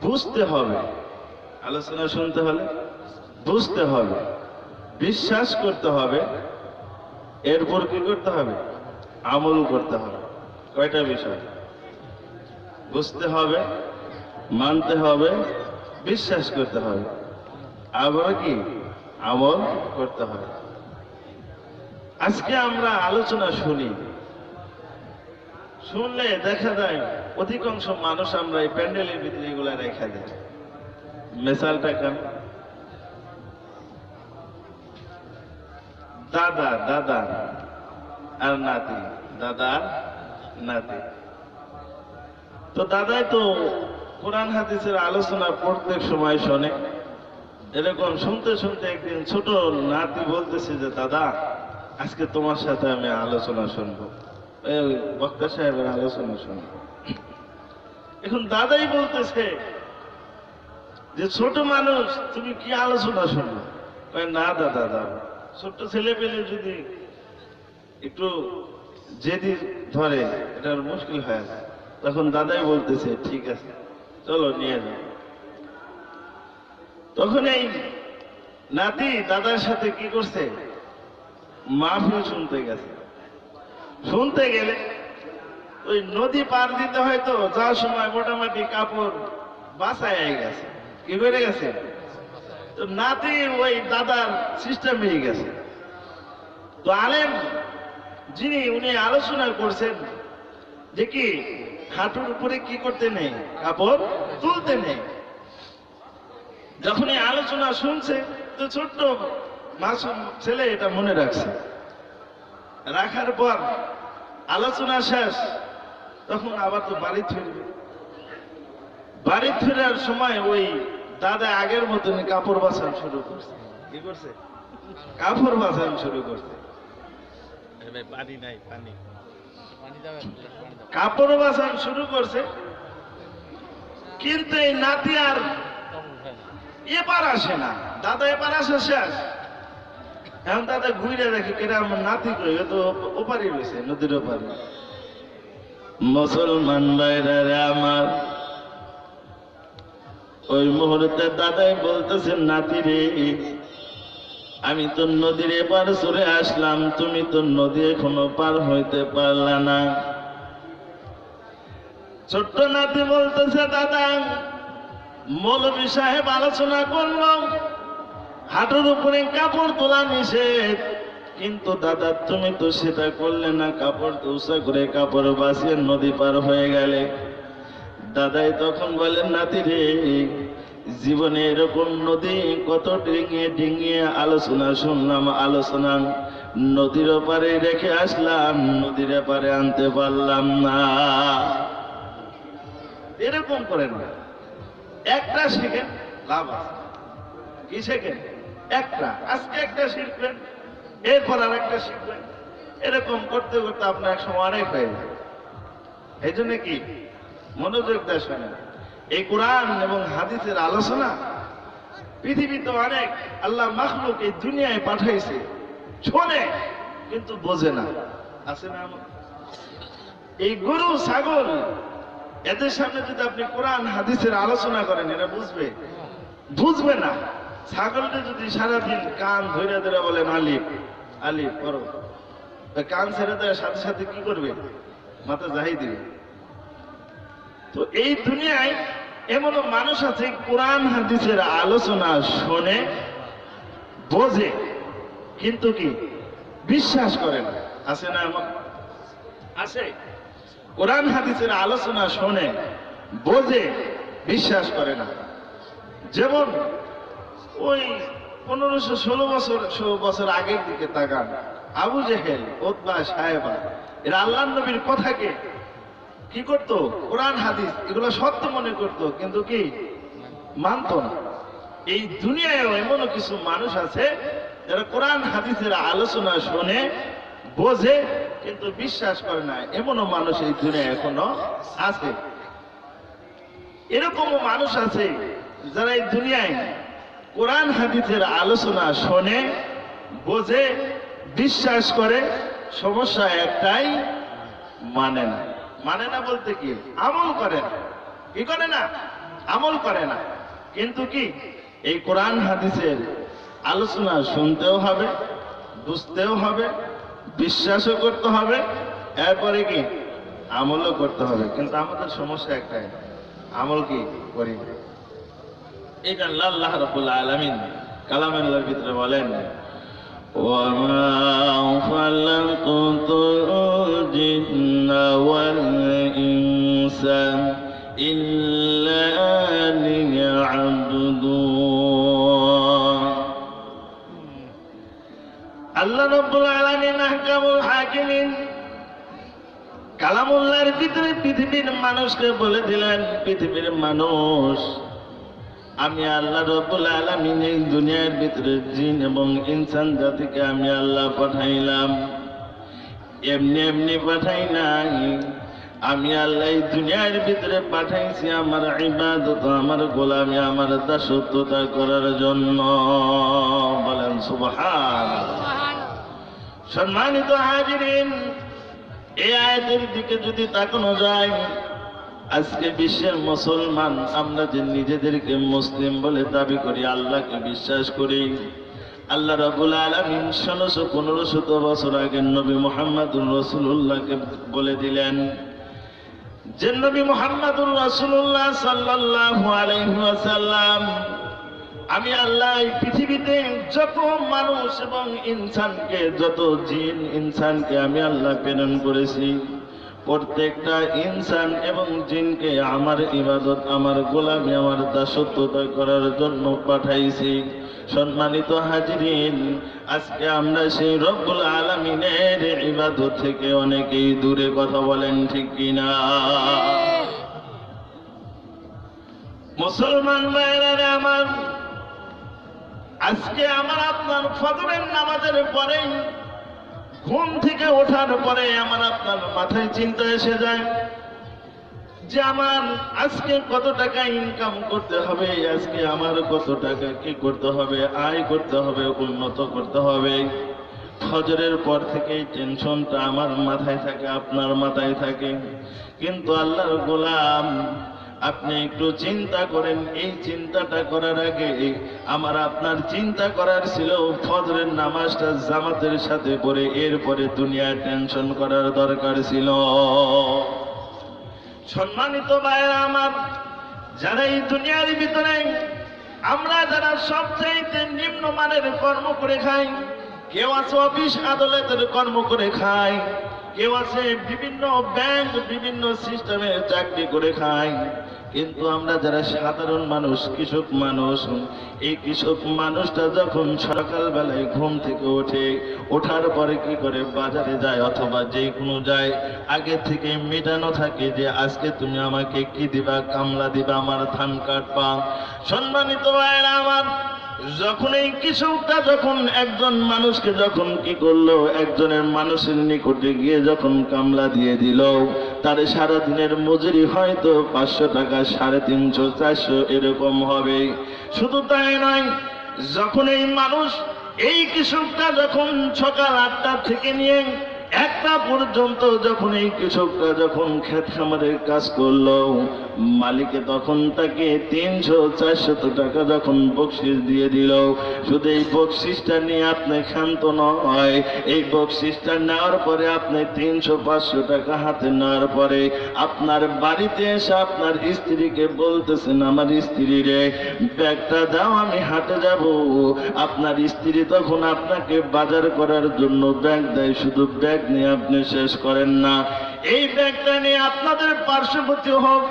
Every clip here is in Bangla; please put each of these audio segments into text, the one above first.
বুঝতে হবে, আলোচনা শুনতে হলে বুঝতে হবে, বিশ্বাস করতে হবে, এরপর কি করতে হবে? আমল করতে হবে। কয়টা বিষয়? বুঝতে হবে, মানতে হবে, বিশ্বাস করতে হবে, আবার কি আমল করতে হবে। আজকে আমরা আলোচনা শুনি, শুনলে দেখা যায় অধিকাংশ মানুষ আমরা এই প্যান্ডেলের ভিতরে এগুলা রেখা দেয়। মেসালটা কেন? দাদা দাদা আর নাতি, দাদা নাতি। তো দাদাই তো কোরআন হাদিসের আলোচনা প্রত্যেক সময় শোনে। এরকম শুনতে শুনতে একদিন ছোট নাতি বলতেছে যে দাদা, আজকে তোমার সাথে আমি আলোচনা শুনবো, বক্তা সাহেবের আলোচনা শুনবো। এখন দাদাই বলতেছে যে ছোট মানুষ, তুমি কি আলোচনা শুনবো? না দাদা, দাদা ছোট্ট ছেলে পেলে যদি একটু জেদি ধরে এটার মুশকিল হয়, তখন দাদাই বলতেছে ঠিক আছে চলো নিয়ে যাও। তখন এই নাতি দাদার সাথে কি করছে? মাহফিল শুনতে গেছে। শুনতে গেলে ওই নদী পার দিতে হয়তো যাওয়ার সময় মোটামুটি কাপড় বাসায় গেছে। কি করে গেছে? তো নাতি ওই দাদার সিস্টেম হয়ে গেছে। তো আলেম যিনি উনি আলোচনা করছেন যে কি হাঁটুর উপরে কি করতে নেই, কাপড় তুলতে নেই। যখন এই আলোচনা শুনছে তো ছোট্ট মাসুম ছেলে এটা মনে রাখছে। রাখার পর আলোচনা শেষ, তখন আবার তো বাড়ি ফিরবে। বাড়ি ফেরার সময় ওই দাদা আগের মতন কাপড় বাছান শুরু করছে। কি করছে? কাপড় বাছান শুরু করছে। পানি নাই, পানি কাপড় বাছান শুরু করছে। কিন্তু এই নাতি আর এবার আসে না। দাদা এবার আসে শেষ। এখন দাদা ঘুরে দেখে কেটে আমার নাতি কই, তো ওপারে রয়েছে, নদীর ওপারে। মুসলমান ভাইরা আমার, ওই মুহূর্তে দাদাই বলতেছেন নাতি রে, আমি তো নদীর এপার চলে আসলাম, তুমি তো নদী এখনো পার হইতে পারলা না। ছোট্ট নাতি বলতেছে দাদা, মৌলভী সাহেব আলোচনা করলো হাঁটুর উপরে কাপড় তোলা নিষেধ, কিন্তু দাদা তুমি তো সেটা করলে না, কাপড় তো উঁচা করে কাপড় বাঁচিয়ে নদী পার হয়ে গেলে। দাদাই তখন বলেন নাতি রে, জীবনে এরকম নদী কত ডিঙিয়ে ডিঙিয়ে আলোচনা শুনলাম, আলোচনা নদীর পারে রেখে আসলাম, নদীর পারে আনতে পারলাম না। এরকম করেন না, একটা শিখেন লাভ আছে। কি শেখেন? একটা, আজকে একটা শিখবেন, এরপর আর একটা শিখবেন। এরকম করতে করতে আপনার এক সময় অনেক হয়ে যায়। এই জন্য কি মনোযোগ দেয় শোনেন। এই কোরআন এবং হাদিসের আলোচনা পৃথিবীতে অনেক আল্লাহ মাখলুক এই দুনিয়ায় পাঠাইছে, শোনে কিন্তু বোঝে না। আছে না? এই গরু ছাগল এদের সামনে যদি আপনি কোরআন হাদিসের আলোচনা করেন, এরা বুঝবে? বুঝবে না। ছাগলটা যদি সারাদিন কান ধরে ধরে বলে মালিক আলিফ করো, কান ছেড়ে দেওয়ার সাথে সাথে কি করবে? মাথা যাই দিবে। তো এই দুনিয়ায় এমনও মানুষ আছে কোরআন হাদিসের আলোচনা শোনে, বোঝে, কিন্তু কি বিশ্বাস করে না। আছে না এমন? আছে। কোরআন হাদিসের আলোচনা শোনে, বোঝে, বিশ্বাস করে না। যেমন ওই 1500-16 বছর আগের দিকে তাকান, আবু জেহেল, উতবা, সাহেবা, এরা আল্লাহর নবীর কথাকে কি করত? কোরআন হাদিস এগুলো সত্য মনে করত, কিন্তু কি মানত না। এই দুনিয়ায় এমনও কিছু মানুষ আছে যারা কোরআন হাদিসের আলোচনা শোনে, বোঝে, কিন্তু বিশ্বাস করে না। এমনও মানুষ এই দুনিয়ায় এখনো আছে। এরকমও মানুষ আছে যারা এই দুনিয়ায় কোরআন হাদিসের আলোচনা শোনে, বোঝে, বিশ্বাস করে, সমস্যা একটাই, মানে না। মানে না বলতে কি আমল করে না। কি করে না? আমল করে না। কিন্তু কি এই কোরআন হাদিসের আলোচনা শুনতেও হবে, বুঝতেও হবে, বিশ্বাসও করতে হবে, এরপরে কি আমলও করতে হবে। কিন্তু আমাদের সমস্যা একটাই, আমল কি করি। এই জন্য আল্লাহ রাব্বুল আলামিন কালামের ভিতরে বলেন, وما خلقت الجن والإنس إلا ليعبدون। আল্লাহ রাব্বুল আলামিন আহকামুল হাকিমিন কালামুল্লাহর ভিতরে পৃথিবীর মানুষকে বলে দিলেন, পৃথিবীর মানুষ, আমি আল্লাহ রাব্বুল আলামিন এই দুনিয়ার ভিতরে জিন এবং ইনসান জাতিকে আমি আল্লাহ পাঠাইলাম। এমনি এমনি পাঠাই নাই, আমি আল্লাহ এই দুনিয়ার ভিতরে পাঠাইছি আমার ইবাদত, আমার গোলামি, আমার দাসত্বতা করার জন্য। বলেন সুবহানাল্লাহ। সম্মানিত হাজিরিন, এই আয়াতের দিকে যদি তাকানো যায়, আজকে বিশ্বের মুসলমান আমরা যে নিজেদেরকে মুসলিম বলে দাবি করি, আল্লাহকে বিশ্বাস করি, আল্লাহ রাব্বুল আলামিন ১৬০০-১৫০০ বছর আগে নবী মুহাম্মদুর রাসূলুল্লাহকে বলে দিলেন যে নবী মুহাম্মদুর রাসূলুল্লাহ সাল্লাল্লাহু আলাইহি ওয়াসাল্লাম, আমি আল্লাহ এই পৃথিবীতে যত মানুষ এবং ইনসানকে, যত জিন ইনসানকে আমি আল্লাহ প্রেরণ করেছি, প্রত্যেকটা ইনসান এবং জিনকে আমার ইবাদত, আমার গোলামি, আমার দাসত্বতা করার জন্য পাঠাইছি। সম্মানিত হাজিরিন, আজকে আমরা সেই রব্বুল আলামিনের ইবাদত থেকে অনেকেই দূরে, কথা বলেন ঠিক কিনা? মুসলমান ভাইরা আমার, আজকে আমার আপনার ফজরের নামাজের পরে, ঘুম থেকে ওঠার পরে আমার আপনার মাথায় চিন্তা এসে যায় যে আমার আজকে কত টাকা ইনকাম করতে হবে, আজকে আমার কত টাকা কি করতে হবে, আয় করতে হবে, উন্নত করতে হবে। ফজরের পর থেকে টেনশনটা আমার মাথায় থাকে, আপনার মাথায় থাকে। কিন্তু আল্লাহর গোলাম, আপনি একটু চিন্তা করেন, এই চিন্তাটা করার আগে আমার আপনার চিন্তা করার ছিল ফজরের নামাজটা জামাতের সাথে পড়ে এরপরে দুনিয়ার টেনশন করার দরকার ছিল। সম্মানিত ভাইরা আমার, যারা এই দুনিয়ার ভিতরে আমরা যারা সবচাইতে নিম্নমানের কর্ম করে খাই, কেউ আছে অফিস আদালতের কর্ম করে খায়, কেউ আছে বিভিন্ন ব্যাংক, বিভিন্ন সিস্টেমে চাকরি করে খায়, কিন্তু আমরা যারা সাধারণ মানুষ, কৃষক মানুষ, এই কৃষক মানুষটা যখন সকালবেলায় ঘুম থেকে ওঠে, ওঠার পরে কি করে বাজারে যায় অথবা যে কোনো যায়, আগে থেকে মেটানো থাকে যে আজকে তুমি আমাকে কি দিবা, কামলা দিবা, আমার ধান কাটবা। সম্মানিত ভাইরা আমার, যখন এই কৃষকটা যখন একজন মানুষকে যখন কি করলো, একজনের মানুষের নিকটে গিয়ে যখন কামলা দিয়ে দিল, তার সারাদিনের মজুরি হয়তো 500 টাকা, 350, 400 এরকম হবে। শুধু তাই নয়, যখন এই মানুষ, এই কৃষকটা যখন সকাল 8টা থেকে নিয়ে 1টা পর্যন্ত যখন এই কৃষকটা যখন ক্ষেত খামারের কাজ করলো, মালিকে তখন তাকে 300-400 টাকা যখন বকশিস দিয়ে দিল। শুধু এই বকশিসটা নিয়ে আপনি ক্ষান্ত নয়, এই বকশিসটা নেওয়ার পরে আপনি 300-500 টাকা হাতে নেওয়ার পরে আপনার বাড়িতে এসে আপনার স্ত্রীকে বলতেছেন, আমার স্ত্রী রে ব্যাগটা দাও, আমি হাটে যাব। আপনার স্ত্রী তখন আপনাকে বাজার করার জন্য ব্যাগ দেয়, শুধু ব্যাগ নিয়ে আপনি শেষ করেন না, এই ব্যাগটা নিয়ে আপনাদের পার্শ্ববর্তী হোক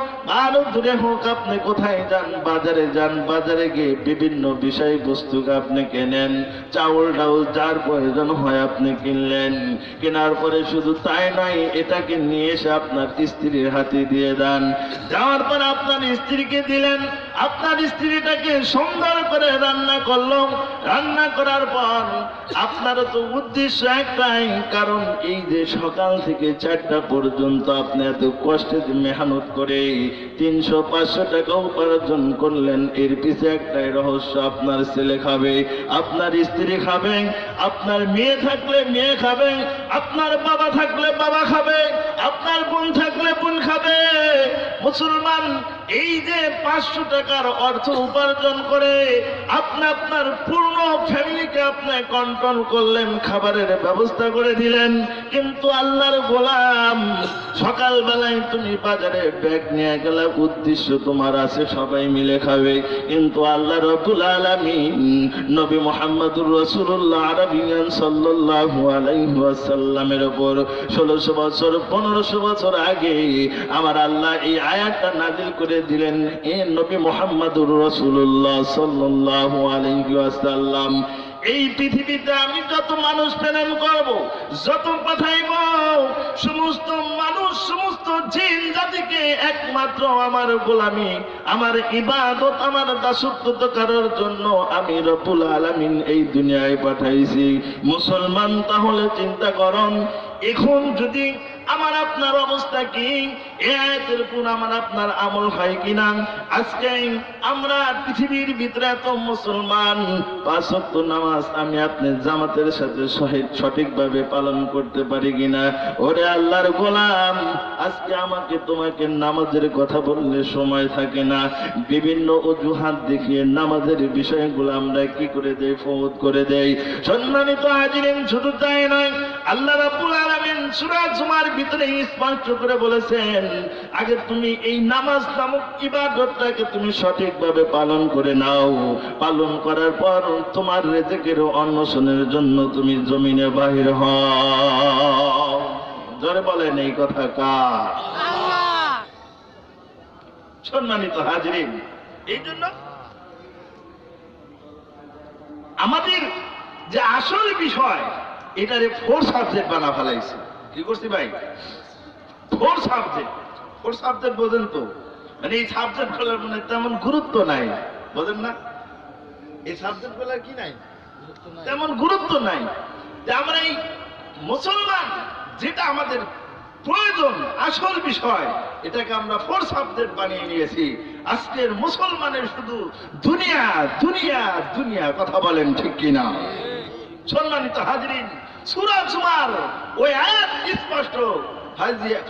আরো দূরে হোক, আপনি কোথায় যান? বাজারে যান, বাজারে গিয়ে বিভিন্ন বিষয়বস্তুকে আপনি কেনেন, চাউল ডাউল যার প্রয়োজন হয় আপনি কিনলেন, কেনার পরে শুধু তাই নয়, এটাকে নিয়ে এসে আপনার স্ত্রীর হাতে দিয়ে দেন। যাওয়ার পর আপনার স্ত্রীকে দিলেন, আপনার স্ত্রীটাকে সুন্দর করে রান্না করলো, রান্না করার পর আপনার তো উদ্দেশ্য একটাই, কারণ এই যে সকাল থেকে 4টা পর্যন্ত আপনি এত কষ্টে মেহনত করে 300-500 টাকা উপার্জন করলেন, এর পিছে একটাই রহস্য, আপনার ছেলে খাবে, আপনার স্ত্রী খাবে, আপনার মেয়ে থাকলে মেয়ে খাবে, আপনার বাবা থাকলে বাবা খাবে, আপনার বোন থাকলে বোন খাবে। মুসলমান এই যে 500 টাকার অর্থ উপার্জন করে আপনি আপনার পূর্ণ ফ্যামিলিকে আপনি কন্ট্রোল করলেন, খাবারের ব্যবস্থা করে দিলেন, কিন্তু আল্লাহর গোলাম সকালবেলায় তুমি বাজারে ব্যাগ নিয়ে গেলে উদ্দেশ্য তোমার আছে সবাই মিলে খাবে, কিন্তু আল্লাহ রাব্বুল আলামিন নবী মুহাম্মদুর রাসূলুল্লাহ আরবিয়ান সাল্লাল্লাহু আলাইহি ওয়াসাল্লামের উপর 1600 বছর 1500 বছর আগে আমার আল্লাহ এই আয়াতটা নাযিল করে দিলেন, এ নবী মুহাম্মদুর রাসূলুল্লাহ সাল্লাল্লাহু আলাইহি ওয়াসাল্লাম, এই পৃথিবীতে আমি যত মানুষ প্রেরণ করব, যত পাঠাইব, সমস্ত মানুষ সমস্ত জিন জাতিকে একমাত্র আমার গোলামি, আমার ইবাদত, আমার দাসত্ব করার জন্য আমি রব্বুল আলামিন এই দুনিয়ায় পাঠাইছি। মুসলমান তাহলে চিন্তা করুন, এখন যদি আমার আপনার অবস্থা কি, এই আয়াতের উপর আমার আপনার আমল হয় কিনা? আজকে আমরা পৃথিবীর ভিতরে এত মুসলমান 5 ওয়াক্ত নামাজ আমি আপনি জামাতের সাথে সঠিকভাবে পালন করতে পারি কিনা? ওরে আল্লাহর গোলাম, আজকে আমাকে তোমাকে নামাজের কথা বললে সময় থাকে না, বিভিন্ন অজুহাত দেখিয়ে নামাজের বিষয়গুলো আমরা কি করে দেই, ফৌত করে দেই। সম্মানিত হাজিরিন, শুধু তাই নয়, আল্লাহ রাব্বুল আলামিন সূরা জুমার ভিতরে স্পষ্ট করে বলেছেন, আগে তুমি এই নামাজ নামক ইবাদতটাকে তুমি সঠিকভাবে পালন করে নাও, পালন করার পর তোমার রিজিকের অন্বেষণের জন্য তুমি জমিনে বাহির হও। জোরে বলেন এই কথা কার? আল্লাহ। সম্মানিত হাজিরিন, এই জন্য আমাদের যে আসল বিষয়, এটারে 4 সাবজেক্ট বানা ফেলাইছে। কি করছি ভাই? 4 সাবজেক্ট। 4 সাবজেক্ট বোঝেন তো? মানে এই সাবজেক্ট গুলোর মানে তেমন গুরুত্ব নাই, বোঝেন না? এই সাবজেক্ট গুলোর কি নাই, তেমন গুরুত্ব নাই। যে আমরা এই মুসলমান যেটা আমাদের প্রয়োজন, আসল বিষয়, এটাকে আমরা 4 সাবজেক্ট বানিয়ে নিয়েছি। আজকের মুসলমানের শুধু দুনিয়া দুনিয়া দুনিয়া, কথা বলেন ঠিক কিনা? সম্মানিত হাজিরিন, সূরা জুমার ওই আয়াত স্পষ্ট,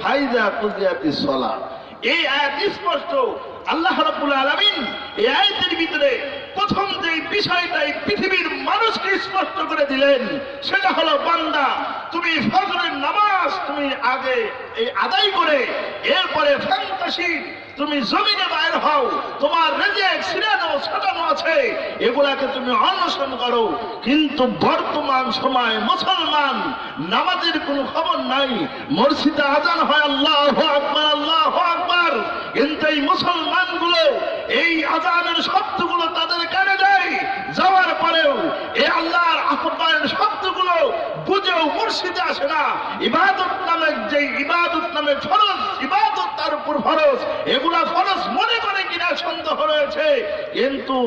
ফাইজা কুজিয়াতিস সালাহ, এই আয়াত স্পষ্ট। আল্লাহ রাব্বুল আলামিন এই আয়াতের ভিতরে প্রথম যে বিষয়টা এই পৃথিবীর মানুষকে স্পষ্ট করে দিলেন, সেটা হলো, বান্দা তুমি ফজরের নামাজ তুমি আগে এই আদায় করে এরপরে ফ্যান্টাসি তুমি জমিনে বাইর হও, তোমার রিজিক ছিড়ানো ছাটানো আছে, এগুলাকে তুমি অন্বেষণ করো। কিন্তু বর্তমান সময় মুসলমান নামাজের কোনো খবর নাই, মসজিদে আযান হয় আল্লাহু আকবার আল্লাহু আকবার, কিন্তু এই মুসলমানগুলো এই আযানের শব্দগুলো তাদের কানে যায়, যাওয়ার পরেও এই আল্লাহর আহ্বানের শব্দগুলো বুঝেও মসজিদে আসে না। ইবাদত নামে যে ইবাদত নামে ফরজ ইবাদত, তার উপর ফরজ, এগুলা ফরজ মনে করে কিনা সন্দেহ রয়েছে। কিন্তু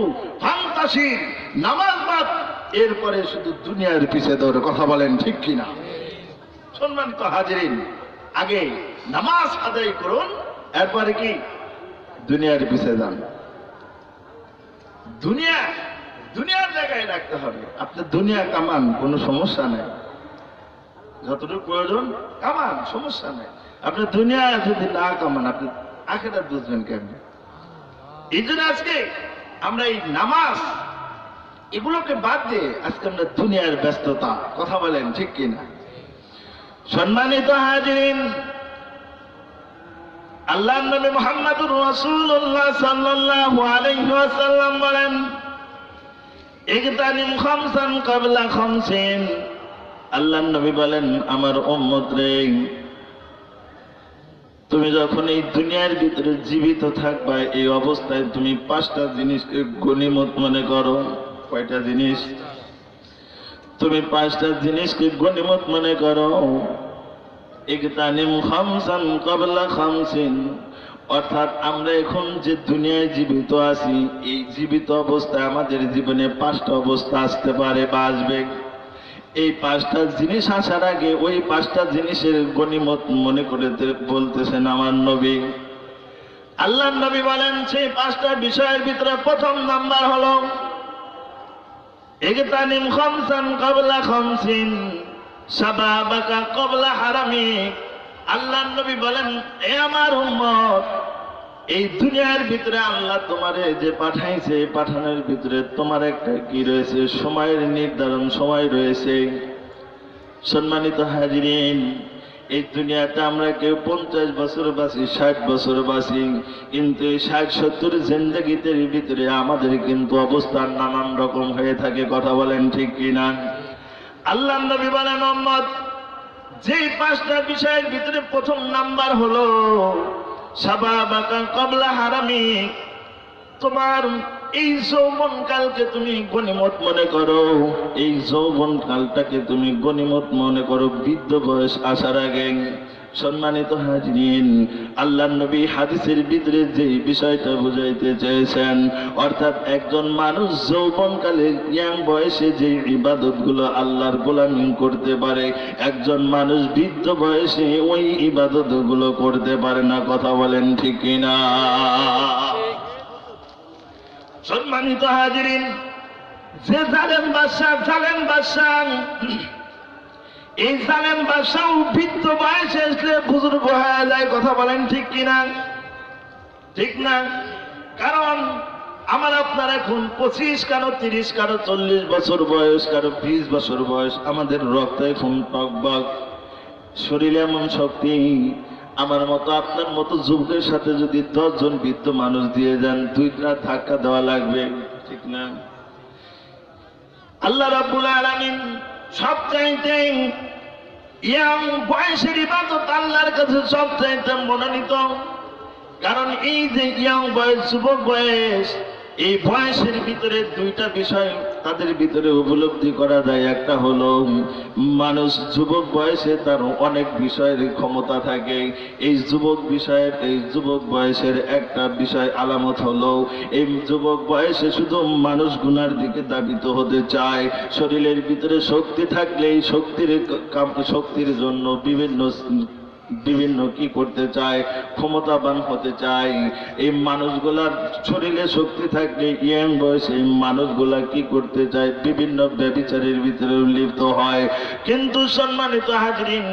ফান্তাসি নামাজ বাদ, এরপরে শুধু দুনিয়ার পিছে দৌড়ে, কথা বলেন ঠিক কিনা? সম্মানিত হাজিরিন, আগে নামাজ আদায় করুন, এরপরে কি দুনিয়ার পিছে যান। দুনিয়ার জায়গায় রাখতে হবে। আপনি দুনিয়া কামান, কোনো সমস্যা নেই, যতটুকু প্রয়োজন কামান, সমস্যা নেই। আপনি দুনিয়া যদি না কামান, আপনি আখিরাত বুঝবেন কেমন? এই জন্য আজকে আমরা এই নামাজ এগুলোকে বাদ দিয়ে আজকে আমরা দুনিয়ার ব্যস্ততা, কথা বলেন ঠিক কিনা? সম্মানিত হাজিরিন, আল্লাহর নবী মুহাম্মদুর রাসূলুল্লাহ সাল্লাল্লাহু আলাইহি ওয়াসাল্লাম বলেন, ইগতানিম খামসান ক্বাবলা খামসিন। আল্লাহর নবী বলেন, আমার উম্মত রে, তুমি যখন এই দুনিয়ার ভিতরে জীবিত থাকবা, এই অবস্থায় তুমি 5টা জিনিসকে গনিমত মনে করো। কয়টা জিনিস? তুমি 5টা জিনিসকে গনিমত মনে করো। ইগতানিম খামসান ক্বাবলা খামসিন, অর্থাৎ আমরা এখন যে দুনিয়ায় জীবিত আছি, এই জীবিত অবস্থায় আমাদের জীবনে 5টা অবস্থা আসতে পারে বা আসবে। এই পাঁচটা জিনিস আসার আগে ওই পাঁচটা জিনিসের গনিমত মনে করে বলতেছেন আমার নবী। আল্লাহর নবী বলেন সেই পাঁচটা বিষয়ের ভিতরে প্রথম নাম্বার হলো ইগতানিম খামসান ক্বাবলা খামসিন শাবাবাকা ক্বাবলা হারামিক। আল্লাহর নবী বলেন, এ আমার উম্মত, এই দুনিয়ার ভিতরে আল্লাহ তোমারে যে পাঠাইছে, পাঠানোর ভিতরে তোমার একটা কি রয়েছে, সময়ের নির্ধারণ সময় রয়েছে। সম্মানিত হাজিরিন, এই দুনিয়াতে আমরা কেউ 50 বছর বাঁচি, 60 বছর বাঁচি, কিন্তু এই 60-70 জিন্দেগিতে ভিতরে আমাদের কিন্তু অবস্থান নানান রকম হয়ে থাকে। কথা বলেন ঠিক কিনা? আল্লাহ নবী বলেন, উম্মত, যে পাঁচটা বিষয়ের ভিতরে প্রথম নাম্বার হলো শাবাবাকা ক্বাবলা হারামিক, তোমার এই যৌবন কালকে তুমি গনিমত মনে করো, এই যৌবন কালটাকে তুমি গনিমত মনে করো বৃদ্ধ বয়স আসার আগে। সম্মানিত হাজিরিন, আল্লাহর নবী হাদিসের ভিতরে যে বিষয়টা বুঝাইতে চেয়েছেন, অর্থাৎ একজন মানুষ যৌবনকালে ইয়াং বয়সে যে ইবাদতগুলো আল্লাহর গোলামি করতে পারে, একজন মানুষ বৃদ্ধ বয়সে ওই ইবাদতগুলো করতে পারে না। কথা বলেন ঠিক কিনা? সম্মানিত হাজিরিন, যে জালেম বাদশা এই জালেম বাদশাও বৃদ্ধ বয়সে এসে বুজুর্গ হয়ে যায়। কথা বলেন ঠিক কিনা? ঠিক না? কারণ আমার আপনার এখন 25, কারো 30, কারো 40 বছর বয়স, কারো 20 বছর বয়স, আমাদের রক্ত এখন টকবক, শরীরে এমন শক্তি। আমার মতো আপনার মতো যুবকের সাথে যদি 10 জন বৃদ্ধ মানুষ দিয়ে যান, 2টা ধাক্কা দেওয়া লাগবে। ঠিক না? আল্লাহ রাব্বুল আলামিন সবচাইতে ইয়াং বয়সের ইবাদত আল্লাহর কাছে সবচাইতে মনোনীত। কারণ এই যে ইয়াং বয়স, যুবক বয়স, এই বয়সের ভিতরে 2টা বিষয় তাদের ভিতরে উপলব্ধি করা যায়। একটা হলো মানুষ যুবক বয়সে তার অনেক বিষয়ের ক্ষমতা থাকে। এই যুবক বয়সের একটা বিষয় আলামত হলো এই যুবক বয়সে শুধু মানুষ গুনার দিকে দাবিত হতে চায়। শরীরের ভিতরে শক্তি থাকলে এই শক্তির জন্য বিভিন্ন কি করতে চায়, ক্ষমতাবান হতে চায়। এই মানুষগুলার শরীরে শক্তি থাকলে ইয়াং বয়সে এই মানুষগুলা কি করতে চায়, বিভিন্ন ব্যভিচারের ভিতরে লিপ্ত হয়। কিন্তু সম্মানিত হাজরিন,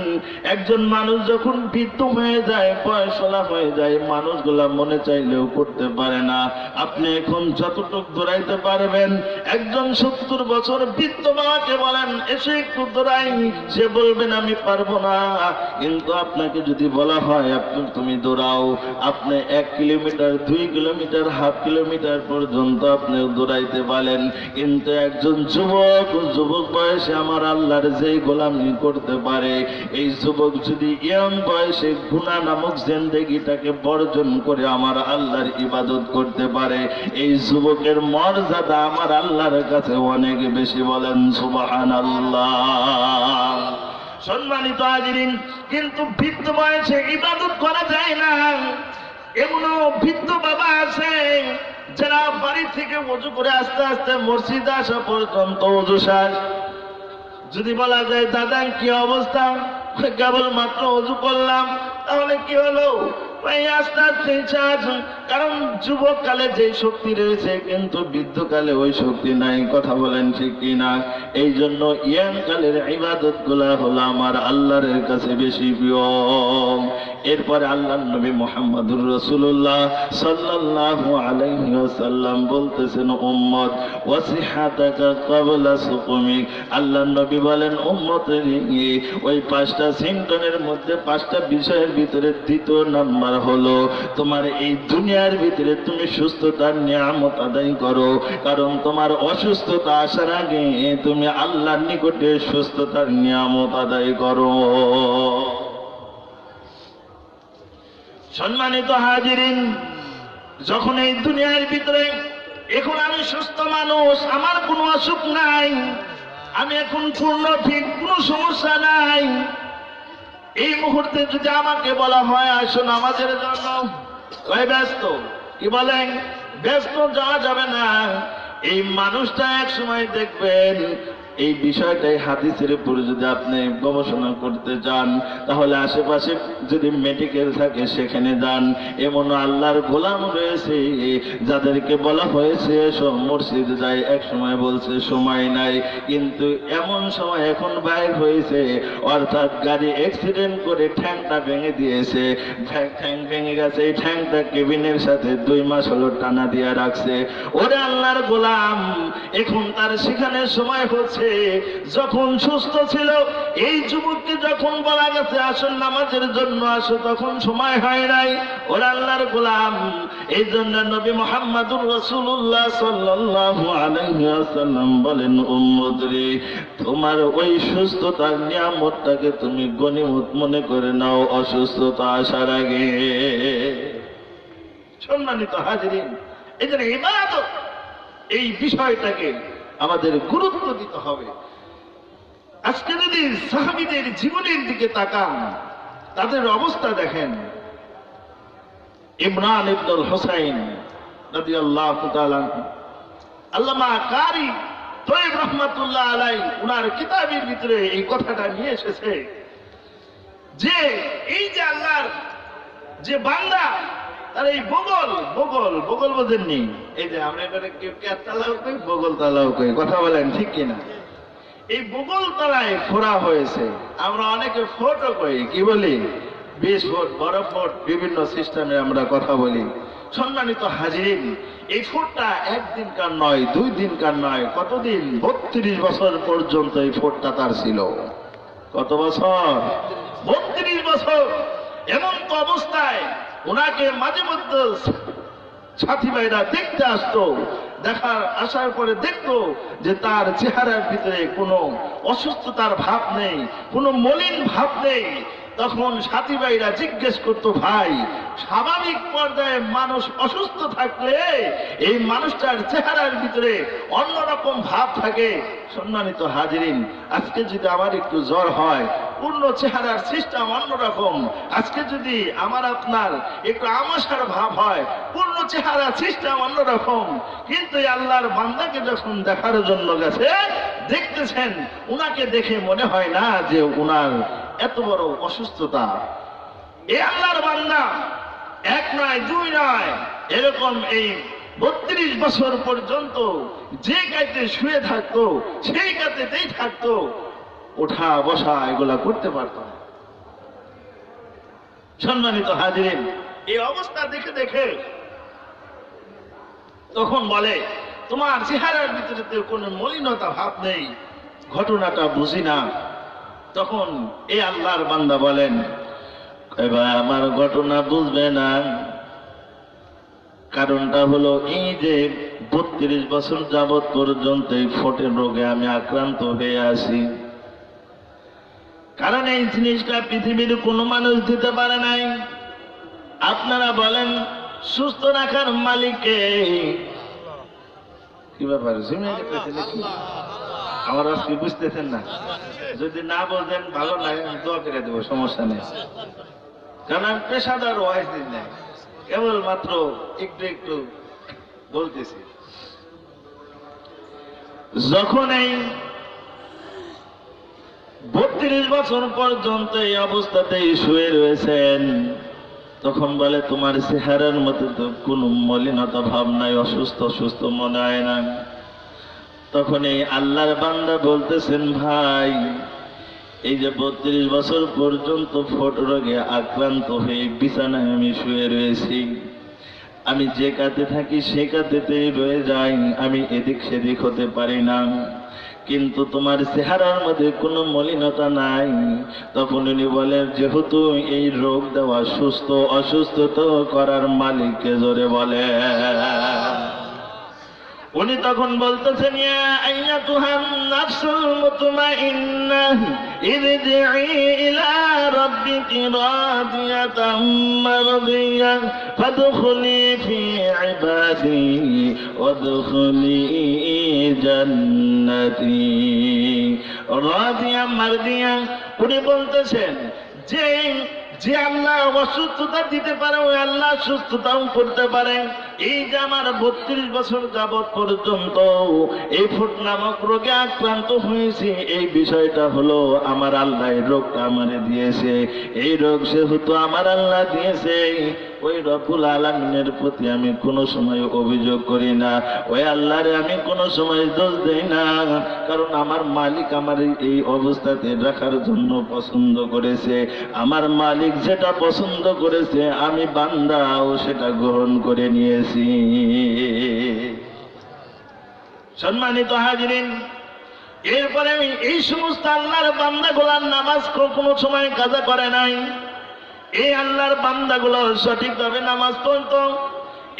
একজন মানুষ যখন বৃদ্ধ হয়ে যায়, বয়সলা হয়ে যায়, মানুষগুলা মনে চাইলেও করতে পারে না। আপনি এখন যতটুকু দৌড়াইতে পারবেন, একজন 70 বছর বৃদ্ধ বাবাকে বলেন এসে একটু দৌড়াই, সে বলবেন আমি পারবো না। কিন্তু আপনাকে যদি বলা হয় তুমি দৌড়াও, আপনি 1 কিলোমিটার, 2 কিলোমিটার, হাফ কিলোমিটার পর্যন্ত আপনি দৌড়াইতে পারেন। কিন্তু একজন যুবক বয়সে আমার আল্লাহর যে গোলামি করতে পারে, এই যুবক যদি ইয়াং বয়সে গুনাহ নামক জিন্দেগিটাকে বর্জন করে আমার আল্লাহর ইবাদত করতে পারে, এই যুবকের মর্যাদা আমার আল্লাহর কাছে অনেক বেশি। বলেন সুবহানাল্লাহ। সম্মানিত হাজিরিন, কিন্তু বৃদ্ধ বয়সে ইবাদত করা যায় না। এমনও বৃদ্ধ বাবা আছে যারা বাড়ি থেকে ওযু করে আস্তে আস্তে মসজিদে আসা পর্যন্ত ওযু শেষ। যদি বলা যায় দাদা কি অবস্থা, কেবল মাত্র ওযু করলাম, তাহলে কি হলো? আস্তে আস্তে, কারণ যুবক কালে যে শক্তি রয়েছে কিন্তু বৃদ্ধকালে ওই শক্তি নাই। কথা বলেন ঠিক কিনা? এই জন্য ইয়াং কালের ইবাদত গুলা হলো আমার আল্লাহর কাছে বেশি প্রিয়। এরপরে আল্লাহর নবী মুহাম্মদুর রাসূলুল্লাহ সাল্লাল্লাহু আলাইহি ওয়াসাল্লাম বলতেছেন, উম্মত ওয়াসিহাতাকা ক্বাবলা সুকুমিক। আল্লাহর নবী বলেন, উম্মতের ওই 5টা সিম্পটমের মধ্যে 5টা বিষয়ের ভিতরে 2য় নাম্বার হলো তোমার এই দুনিয়ার ভিতরে তুমি সুস্থতার নিয়ামত আদায় করো। কারণ তোমার অসুস্থতা আসার আগে তুমি আল্লাহর নিকটে সুস্থতার নিয়ামত আদায় করো। সম্মানিত হাজিরিন, যখন এই দুনিয়ার ভিতরে এখন আমি সুস্থ মানুষ, আমার কোনো অসুখ নাই, আমি এখন পূর্ণ ঠিক, কোনো সমস্যা নাই, এই মুহূর্তে যদি আমাকে বলা হয় আসো নামাজের জন্য, ব্যস্ত, কি বলেন, ব্যস্ত যাওয়া যাবে না। এই মানুষটা এক সময় দেখবেন এই বিষয়টাই হাদিসের উপর যদি আপনি গবেষণা করতে চান তাহলে আশেপাশে যদি মেডিকেল থাকে সেখানে যান। এমন আল্লাহর গোলাম রয়েছে যাদেরকে বলা হয়েছে সব মসজিদে যায়, এক সময় বলছে সময় নাই, কিন্তু এমন সময় এখন বাইর হয়েছে, অর্থাৎ গাড়ি অ্যাক্সিডেন্ট করে ঠ্যাংটা ভেঙে দিয়েছে, ঠ্যাং ভেঙে গেছে, এই ঠ্যাংটা কেবিনের সাথে 2 মাস হলো টানা দিয়ে রাখছে। ওরে আল্লাহর গোলাম, এখন তার সেখানে সময় হচ্ছে, যখন সুস্থ ছিল এই যুবককে যখন বলা গেছে আসল নামাজের জন্য আসো, তখন সময় হয় নাই। ওরে আল্লাহর গোলাম, এই জন্য নবী মুহাম্মদুর রাসূলুল্লাহ সাল্লাল্লাহু আলাইহি ওয়াসাল্লাম বলেন, উম্মত রে, তোমার ওই সুস্থতার নিয়ামতটাকে তুমি গনিমত মনে করে নাও অসুস্থতা আসার আগে। সম্মানিত হাজিরিন, এই জন্য ইবাদত, এই বিষয়টাকে আমাদের গুরুত্ব দিতে হবে। আজকে যদি সাহাবীদের জীবনের দিকে তাকান, তাদের অবস্থা দেখেন। ইমরান ইবনুল হুসাইন রাদিয়াল্লাহু তাআলা, আল্লামা কারি তৈয়ব রাহমাতুল্লাহ আলাইহি উনার কিতাবের ভিতরে এই কথাটা নিয়ে এসেছে যে এই যে আল্লাহর যে বান্দা, তার এই বগল বগল বগল বোঝেননি? এই যে আমরা এখানে কেউ ক্যাট তালাও কই, বগল তালাও কই, কথা বলেন ঠিক কিনা? এই বগল তলায় ফোড়া হয়েছে, আমরা অনেকে ফোটও কই, কি বলি 20 ফুট, বড় ফুট, বিভিন্ন সিস্টেমে আমরা কথা বলি। সম্মানিত হাজিরিন, এই ফুটটা একদিনকার নয়, 2 দিনকার নয়, কতদিন? 32 বছর পর্যন্ত এই ফুটটা তার ছিল। কত বছর? 32 বছর। এমন তো অবস্থায় ওনাকে মাঝে মধ্যে সাথী ভাইরা দেখতে আসতো, আসার পরে দেখতো যে তার চেহারার ভিতরে কোনো অসুস্থতার ভাব নেই, কোনো মলিন ভাব নেই। তখন সাথী ভাইরা জিজ্ঞেস করতো, ভাই, স্বাভাবিক পর্যায়ে মানুষ অসুস্থ থাকলে এই মানুষটার চেহারার ভিতরে অন্যরকম ভাব থাকে। সম্মানিত হাজিরিন, আজকে যদি আমার একটু জ্বর হয়, পূর্ণ চেহারার সিস্টেম অন্যরকম। আজকে যদি আমার আপনার একটু আমাশার ভাব হয়, পূর্ণ চেহারা সিস্টেম অন্যরকম। কিন্তু আল্লাহর বান্দাকে যখন দেখার জন্য গেছে, দেখতেছেন উনাকে দেখে মনে হয় না যে উনার এত বড় অসুস্থতা। এই আল্লাহর বান্দা 1 নয় 2 নয়, এরকম এই 32 বছর পর্যন্ত যে কাজে শুয়ে থাকতো সেই কাজেতেই থাকতো, ওঠা বসা এগুলা করতে পারত না। সম্মানিত হাজিরিন, এই অবস্থা দেখে দেখে তখন বলে, তোমার চেহারার ভিতরে তো কোনো মলিনতা ভাব নেই, ঘটনাটা বুঝি না। তখন এই আল্লাহর বান্দা বলেন, এবার আমার ঘটনা বুঝবে না, কারণটা হলো এই যে 32 বছর যাবৎ পর্যন্ত এই ফোটের রোগে আমি আক্রান্ত হয়ে আছি। কারণ এই জিনিসটা পৃথিবীর কোনো মানুষ দিতে পারে নাই। আপনারা বলেন, সুস্থ রাখার মালিককে। কি ব্যাপার, আমার আজকে বুঝতেছেন না? যদি না বলতেন ভালো লাগে, আমি দোয়া করে দেবো, সমস্যা নেই। কারণ আমি পেশাদার ওয়াইজ দিন নাই, কেবলমাত্র একটু একটু বলতেছি। যখন এই 32 বছর পর্যন্ত এই অবস্থাতেই শুয়ে রয়েছেন, তখন বলে, তোমার চেহারার মধ্যে তো কোনো মলিনতা ভাব নাই, অসুস্থ অসুস্থ মনে হয় না। তখন এই আল্লাহর বান্দা বলতেছেন, ভাই, এই যে 32 বছর পর্যন্ত ফোট রোগে আক্রান্ত হয়ে বিছানায় আমি শুয়ে রয়েছি, আমি যে কাতে থাকি সে কাতেতেই রয়ে যাই, আমি এদিক সেদিক হতে পারি না, কিন্তু তোমার চেহারার মধ্যে কোনো মলিনতা নাই। তখন উনি বলেন, যেহেতু এই রোগ দেওয়া সুস্থ অসুস্থ তো করার মালিককে জোরে বলে। উনি তখন বলতেছেন, ইয়া আইয়াতুহান নাফসুল মুতমাইন্নাহ ইরজিই ইলা রাব্বিকি রাদিয়াতাম মারদিয়াহ ফাদখুলি ফি ইবাদি ওয়াদখুলি জান্নাতি। রাদিয়া মারদিয়া, উনি বলতেছেন যে যে আল্লাহ অসুস্থতা দিতে পারে ওই আল্লাহ সুস্থতাও করতে পারে। এই যে আমার 32 বছর যাবৎ পর্যন্ত এই ফুট নামক রোগে আক্রান্ত হয়েছে, এই বিষয়টা হলো আমার আল্লাহ এই রোগটা আমারে দিয়েছে। এই রোগ সেহেতু আমার আল্লাহ দিয়েছে, ওই রব্বুল আলামিনের প্রতি আমি কোনো সময় অভিযোগ করি না, ওই আল্লাহরে আমি কোনো সময় দোষ দেই না। কারণ আমার মালিক আমার এই অবস্থাতে রাখার জন্য পছন্দ করেছে। আমার মালিক যেটা পছন্দ করেছে আমি বান্দাও সেটা গ্রহণ করে নিয়েছি। সম্মানিত হাজিরিন, এরপরে আমি এই সমস্ত আল্লাহর বান্দাগুলার নামাজ কোনো সময় কাজা করে নাই। এই আল্লাহর বান্দাগুলো সঠিকভাবে নামাজ পড়তো।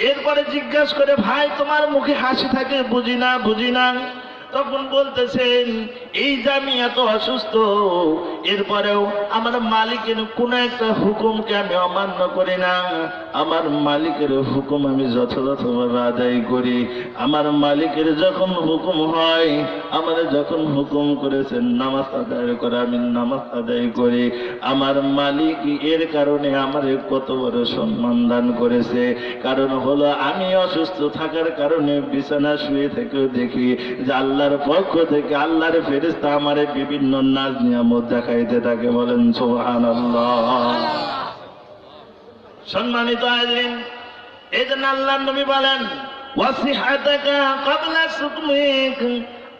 এরপরে জিজ্ঞাসা করে, ভাই তোমার মুখে হাসি থাকে, বুঝি না বুঝি না। তখন বলতেছেন, এই যে আমি এত অসুস্থ, এরপরেও আমার মালিকের কোন একটা হুকুমকে আমি অমান্য করি না। আমার মালিকের হুকুম আমি যথাযথভাবে আদায় করি। আমার মালিকের যখন হুকুম হয়, আমার যখন হুকুম করেছেন নামাজ আদায় করে, আমি নামাজ আদায় করি। আমার মালিক এর কারণে আমার কত বড় সম্মান দান করেছে। কারণ হলো আমি অসুস্থ থাকার কারণে বিছানা শুয়ে থেকেও দেখি যে আল্লাহর পক্ষ থেকে আল্লাহর ফেরেশতা আমারে বিভিন্ন নাজ নিয়ামত দেখাইতে থাকে। বলেন সুবহানাল্লাহ। সম্মানিত হাজিরিন, এই জন্য আল্লাহর নবী বলেন, ওয়াসিহাতাকা ক্বাবলা সুকমিক।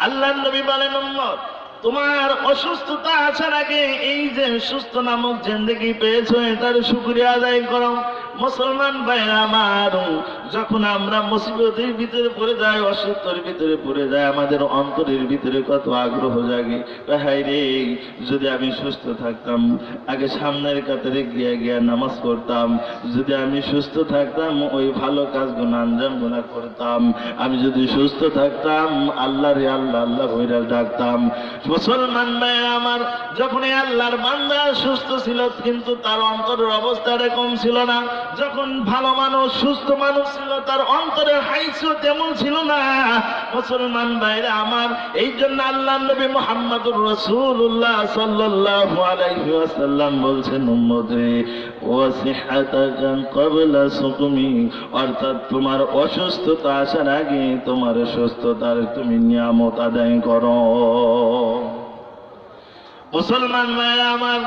আল্লাহর নবী বলেন, উম্মত তোমার অসুস্থতা আসার আগে এই যে সুস্থ নামক জিন্দেগি পেয়েছো এটার শুকরিয়া আদায় করো। মুসলমান ভাইরা আমার, যখন আমরা মুসিবতের ভিতরে পড়ে যাই, অসুস্থের ভিতরে পড়ে যাই, আমাদের অন্তরের ভিতরে কত আগ্রহ জাগে, হায় রে যদি আমি সুস্থ থাকতাম, আগে সামনের কাতারে গিয়া গিয়া নামাজ পড়তাম, যদি আমি সুস্থ থাকতাম ওই ভালো কাজগুলো আঞ্জাম গুণা করতাম, আমি যদি সুস্থ থাকতাম আল্লাহ রে আল্লাহ আল্লাহ হইরা ডাকতাম। মুসলমান ভাইরা আমার, যখন এই আল্লাহর বান্দা সুস্থ ছিল কিন্তু তার অন্তরের অবস্থা এরকম ছিল না। যখন ভালো মানুষ সুস্থ মানুষ ছিল তার অন্তরের হাইসও তেমন ছিল না। মুসলমান ভাইরা আমার, এই জন্য আল্লাহ নবী মুহাম্মদুর রাসূলুল্লাহ সাল্লাল্লাহু আলাইহি ওয়াসাল্লাম বলছেন, উম্মতে ওয়াসিহাতাকা ক্বাবলা সুকমি, অর্থাৎ তোমার অসুস্থতা আসার আগে তোমার সুস্থতার তুমি নিয়ামত আদায় করো। মুসলমান ভাইরা আমার,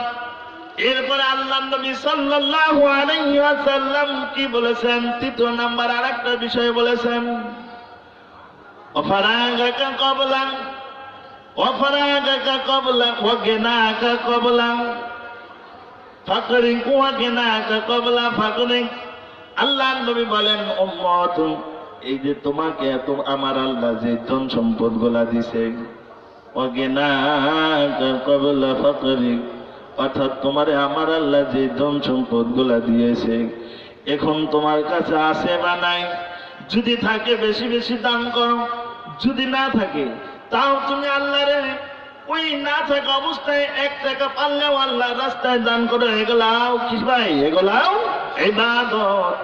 এরপরে আল্লাহ নবী সাল্লাল্লাহু আলাইহি ওয়াসাল্লাম কি বলেছেন? তৃতীয় নাম্বার আরেকটা বিষয় বলেছেন, ওয়াফারাগাকা ক্বাবলা ওয়াগিনাকা ক্বাবলা ফাকরিক ওয়াগিনাকা ক্বাবলা ফাকরিক। আল্লাহ নবী বলেন, উম্মত এই যে তোমাকে এত আমার আল্লাহ যে ধন সম্পদ গুলা দিছে, ওয়াগিনাকা ক্বাবলা ফাকরিক, অর্থাৎ তোমারে আমার আল্লাহ যে ধন সম্পদ গুলা দিয়েছে, এখন তোমার কাছে আছে বা নাই, যদি থাকে বেশি বেশি দান করো, যদি না থাকে তাও তুমি আল্লাহরে ওই না থাকা অবস্থায় 1 টাকা পারলেও আল্লাহ রাস্তায় দান করো। এগুলাও কি ভাই? এগুলাও ইবাদত।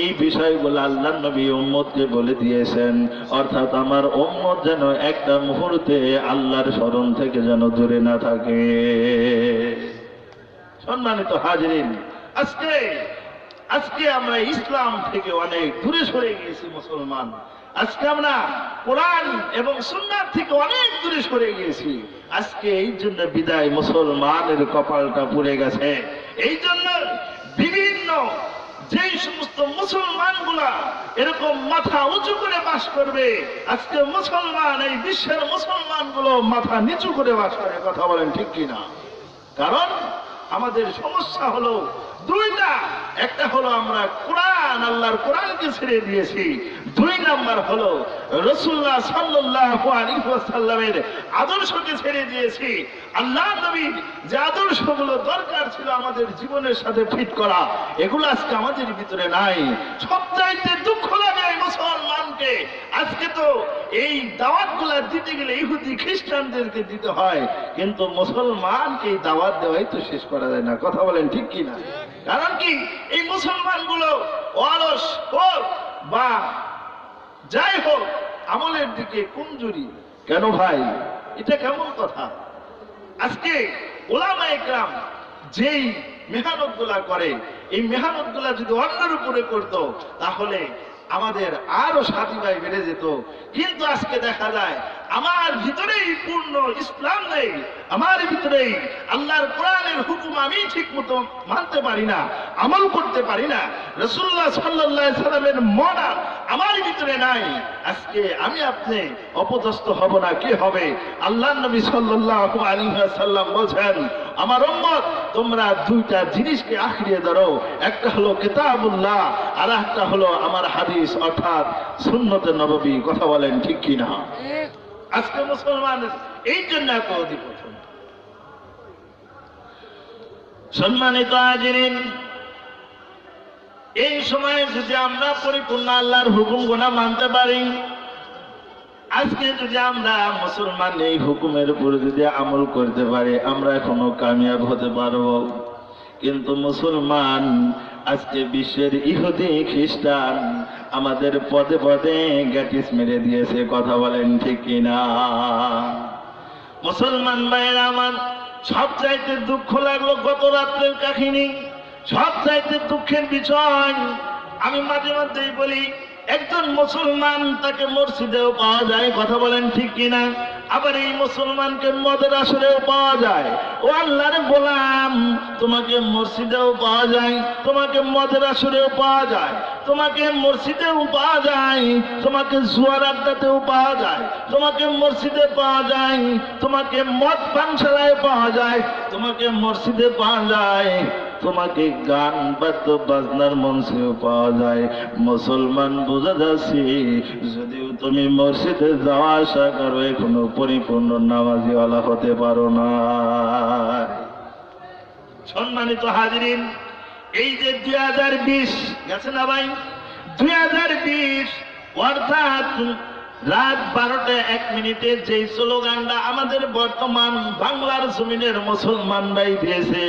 এই বিষয়গুলো আল্লাহ নবী উম্মতকে বলে দিয়েছেন, অর্থাৎ আমার উম্মত যেন একটা মুহূর্তে আল্লাহর স্মরণ থেকে যেন দূরে না থাকে। সম্মানিত হাজিরিন, আজকে আমরা ইসলাম থেকে অনেক দূরে সরে গিয়েছি মুসলমান। আজকে আমরা কোরআন এবং সুন্নাত থেকে অনেক দূরে সরে গিয়েছি। আজকে এই জন্য বিদায় মুসলমানের কপালটা পুড়ে গেছে। এই জন্য বিভিন্ন যেই সমস্ত মুসলমানগুলা এরকম মাথা উঁচু করে বাস করবে, আজকে মুসলমান এই বিশ্বের মুসলমানগুলো মাথা নিচু করে বাস করে। কথা বলেন ঠিক কিনা? কারণ আমাদের সমস্যা হলো দুইটা। একটা হলো আমরা কোরআন, আল্লাহর কোরআনকে ছেড়ে দিয়েছি। 2 নাম্বার হলো রাসূলুল্লাহ সাল্লাল্লাহু আলাইহি ওয়াসাল্লামের আদর্শকে ছেড়ে দিয়েছি। আল্লাহ নবীর যে আদর্শগুলো দরকার ছিল আমাদের জীবনের সাথে ফিট করা, এগুলো আজকে আমাদের ভিতরে নাই। সবচাইতে দুঃখ লাগে মুসলমানকে, আজকে তো এই দাওয়াতগুলা দিতে গেলে ইহুদি খ্রিস্টানদেরকে দিতে হয়, কিন্তু মুসলমানকে এই দাওয়াত দেওয়াই তো শেষ করা যায় না। কথা বলেন ঠিক কিনা? কারণ কি, এই মুসলমানগুলো অলস হোক বা যাই হোক আমলের দিকে কমজোরি। কেন ভাই? এটা কেমন কথা? আজকে উলামায়ে কেরাম যেই মেহনত গুলা করে, এই মেহনত গুলা যদি অন্যের উপরে করতো তাহলে আমাদের আরো সাথী ভাই বেড়ে যেত। কিন্তু আজকে দেখা যায় আমার ভিতরেই পূর্ণ ইসলাম নেই, আমার ভিতরেই আল্লাহর কোরআনের হুকুম আমি ঠিক মতো মানতে পারি না, আমল করতে পারি না, রাসূলুল্লাহ সাল্লাল্লাহু আলাইহি সাল্লামের মডেল আমার ভিতরে নাই। আজকে আমি আপনি অপদস্থ হব না, কি হবে? আল্লাহর নবী সাল্লাল্লাহু আলাইহি ওয়াসাল্লাম বলেন, আমার উম্মত তোমরা দুইটা জিনিসকে আঁকড়িয়ে ধরো, একটা হলো কিতাবুল্লাহ আর একটা হলো আমার হাদিস অর্থাৎ সুন্নতে নববী। কথা বলেন ঠিক কি না? আজকে মুসলমান এই জন্য এত অধিপতন। সম্মানিত হাজিরিন, এই সময়ে যদি আমরা পরিপূর্ণ আল্লাহর হুকুম গুনাহ মানতে পারি, আজকে যদি আমরা মুসলমান এই হুকুমের উপরে যদি আমল করতে পারি, আমরা এখনো কামিয়াব হতে পারবো। কিন্তু মুসলমান আজকে বিশ্বের ইহুদি খ্রিস্টান আমাদের পদে পদে গ্যাটিস মেরে দিয়েছে। কথা বলেন ঠিক কিনা? মুসলমান ভাইয়েরা আমার, সবচাইতে দুঃখ লাগলো গত রাত্রের কাহিনী, সবচাইতে দুঃখের বিষয়। আমি মাঝে মধ্যেই বলি, একজন মুসলমান তাকে মসজিদেও পাওয়া যায়। কথা বলেন ঠিক কিনা? আবার এই মুসলমানকে মদের আসরেও পাওয়া যায়। ও আল্লাহর গোলাম, তোমাকে মসজিদেও পাওয়া যায়, তোমাকে মদের আসরেও পাওয়া যায়, তোমাকে মসজিদেও পাওয়া যায়, তোমাকে জুয়ার আড্ডাতেও পাওয়া যায়, তোমাকে মসজিদে পাওয়া যায়, তোমাকে মদ পানশালায় পাওয়া যায়, তোমাকে মসজিদে পাওয়া যায়, তোমাকে গান বাদ্য বাজনার মঞ্চেও পাওয়া যায়। মুসলমান বোঝা যাচ্ছে, যদিও তুমি মসজিদে যাওয়া আসা করো, এখনো পরিপূর্ণ নামাজিওয়ালা হতে পারো না। সম্মানিত হাজিরিন, এই যে 2020 গেছে না ভাই, 2020 অর্থাৎ রাত 12টা 1 মিনিটে যে স্লোগানটা আমাদের বর্তমান বাংলার জমিনের মুসলমান ভাই দিয়েছে,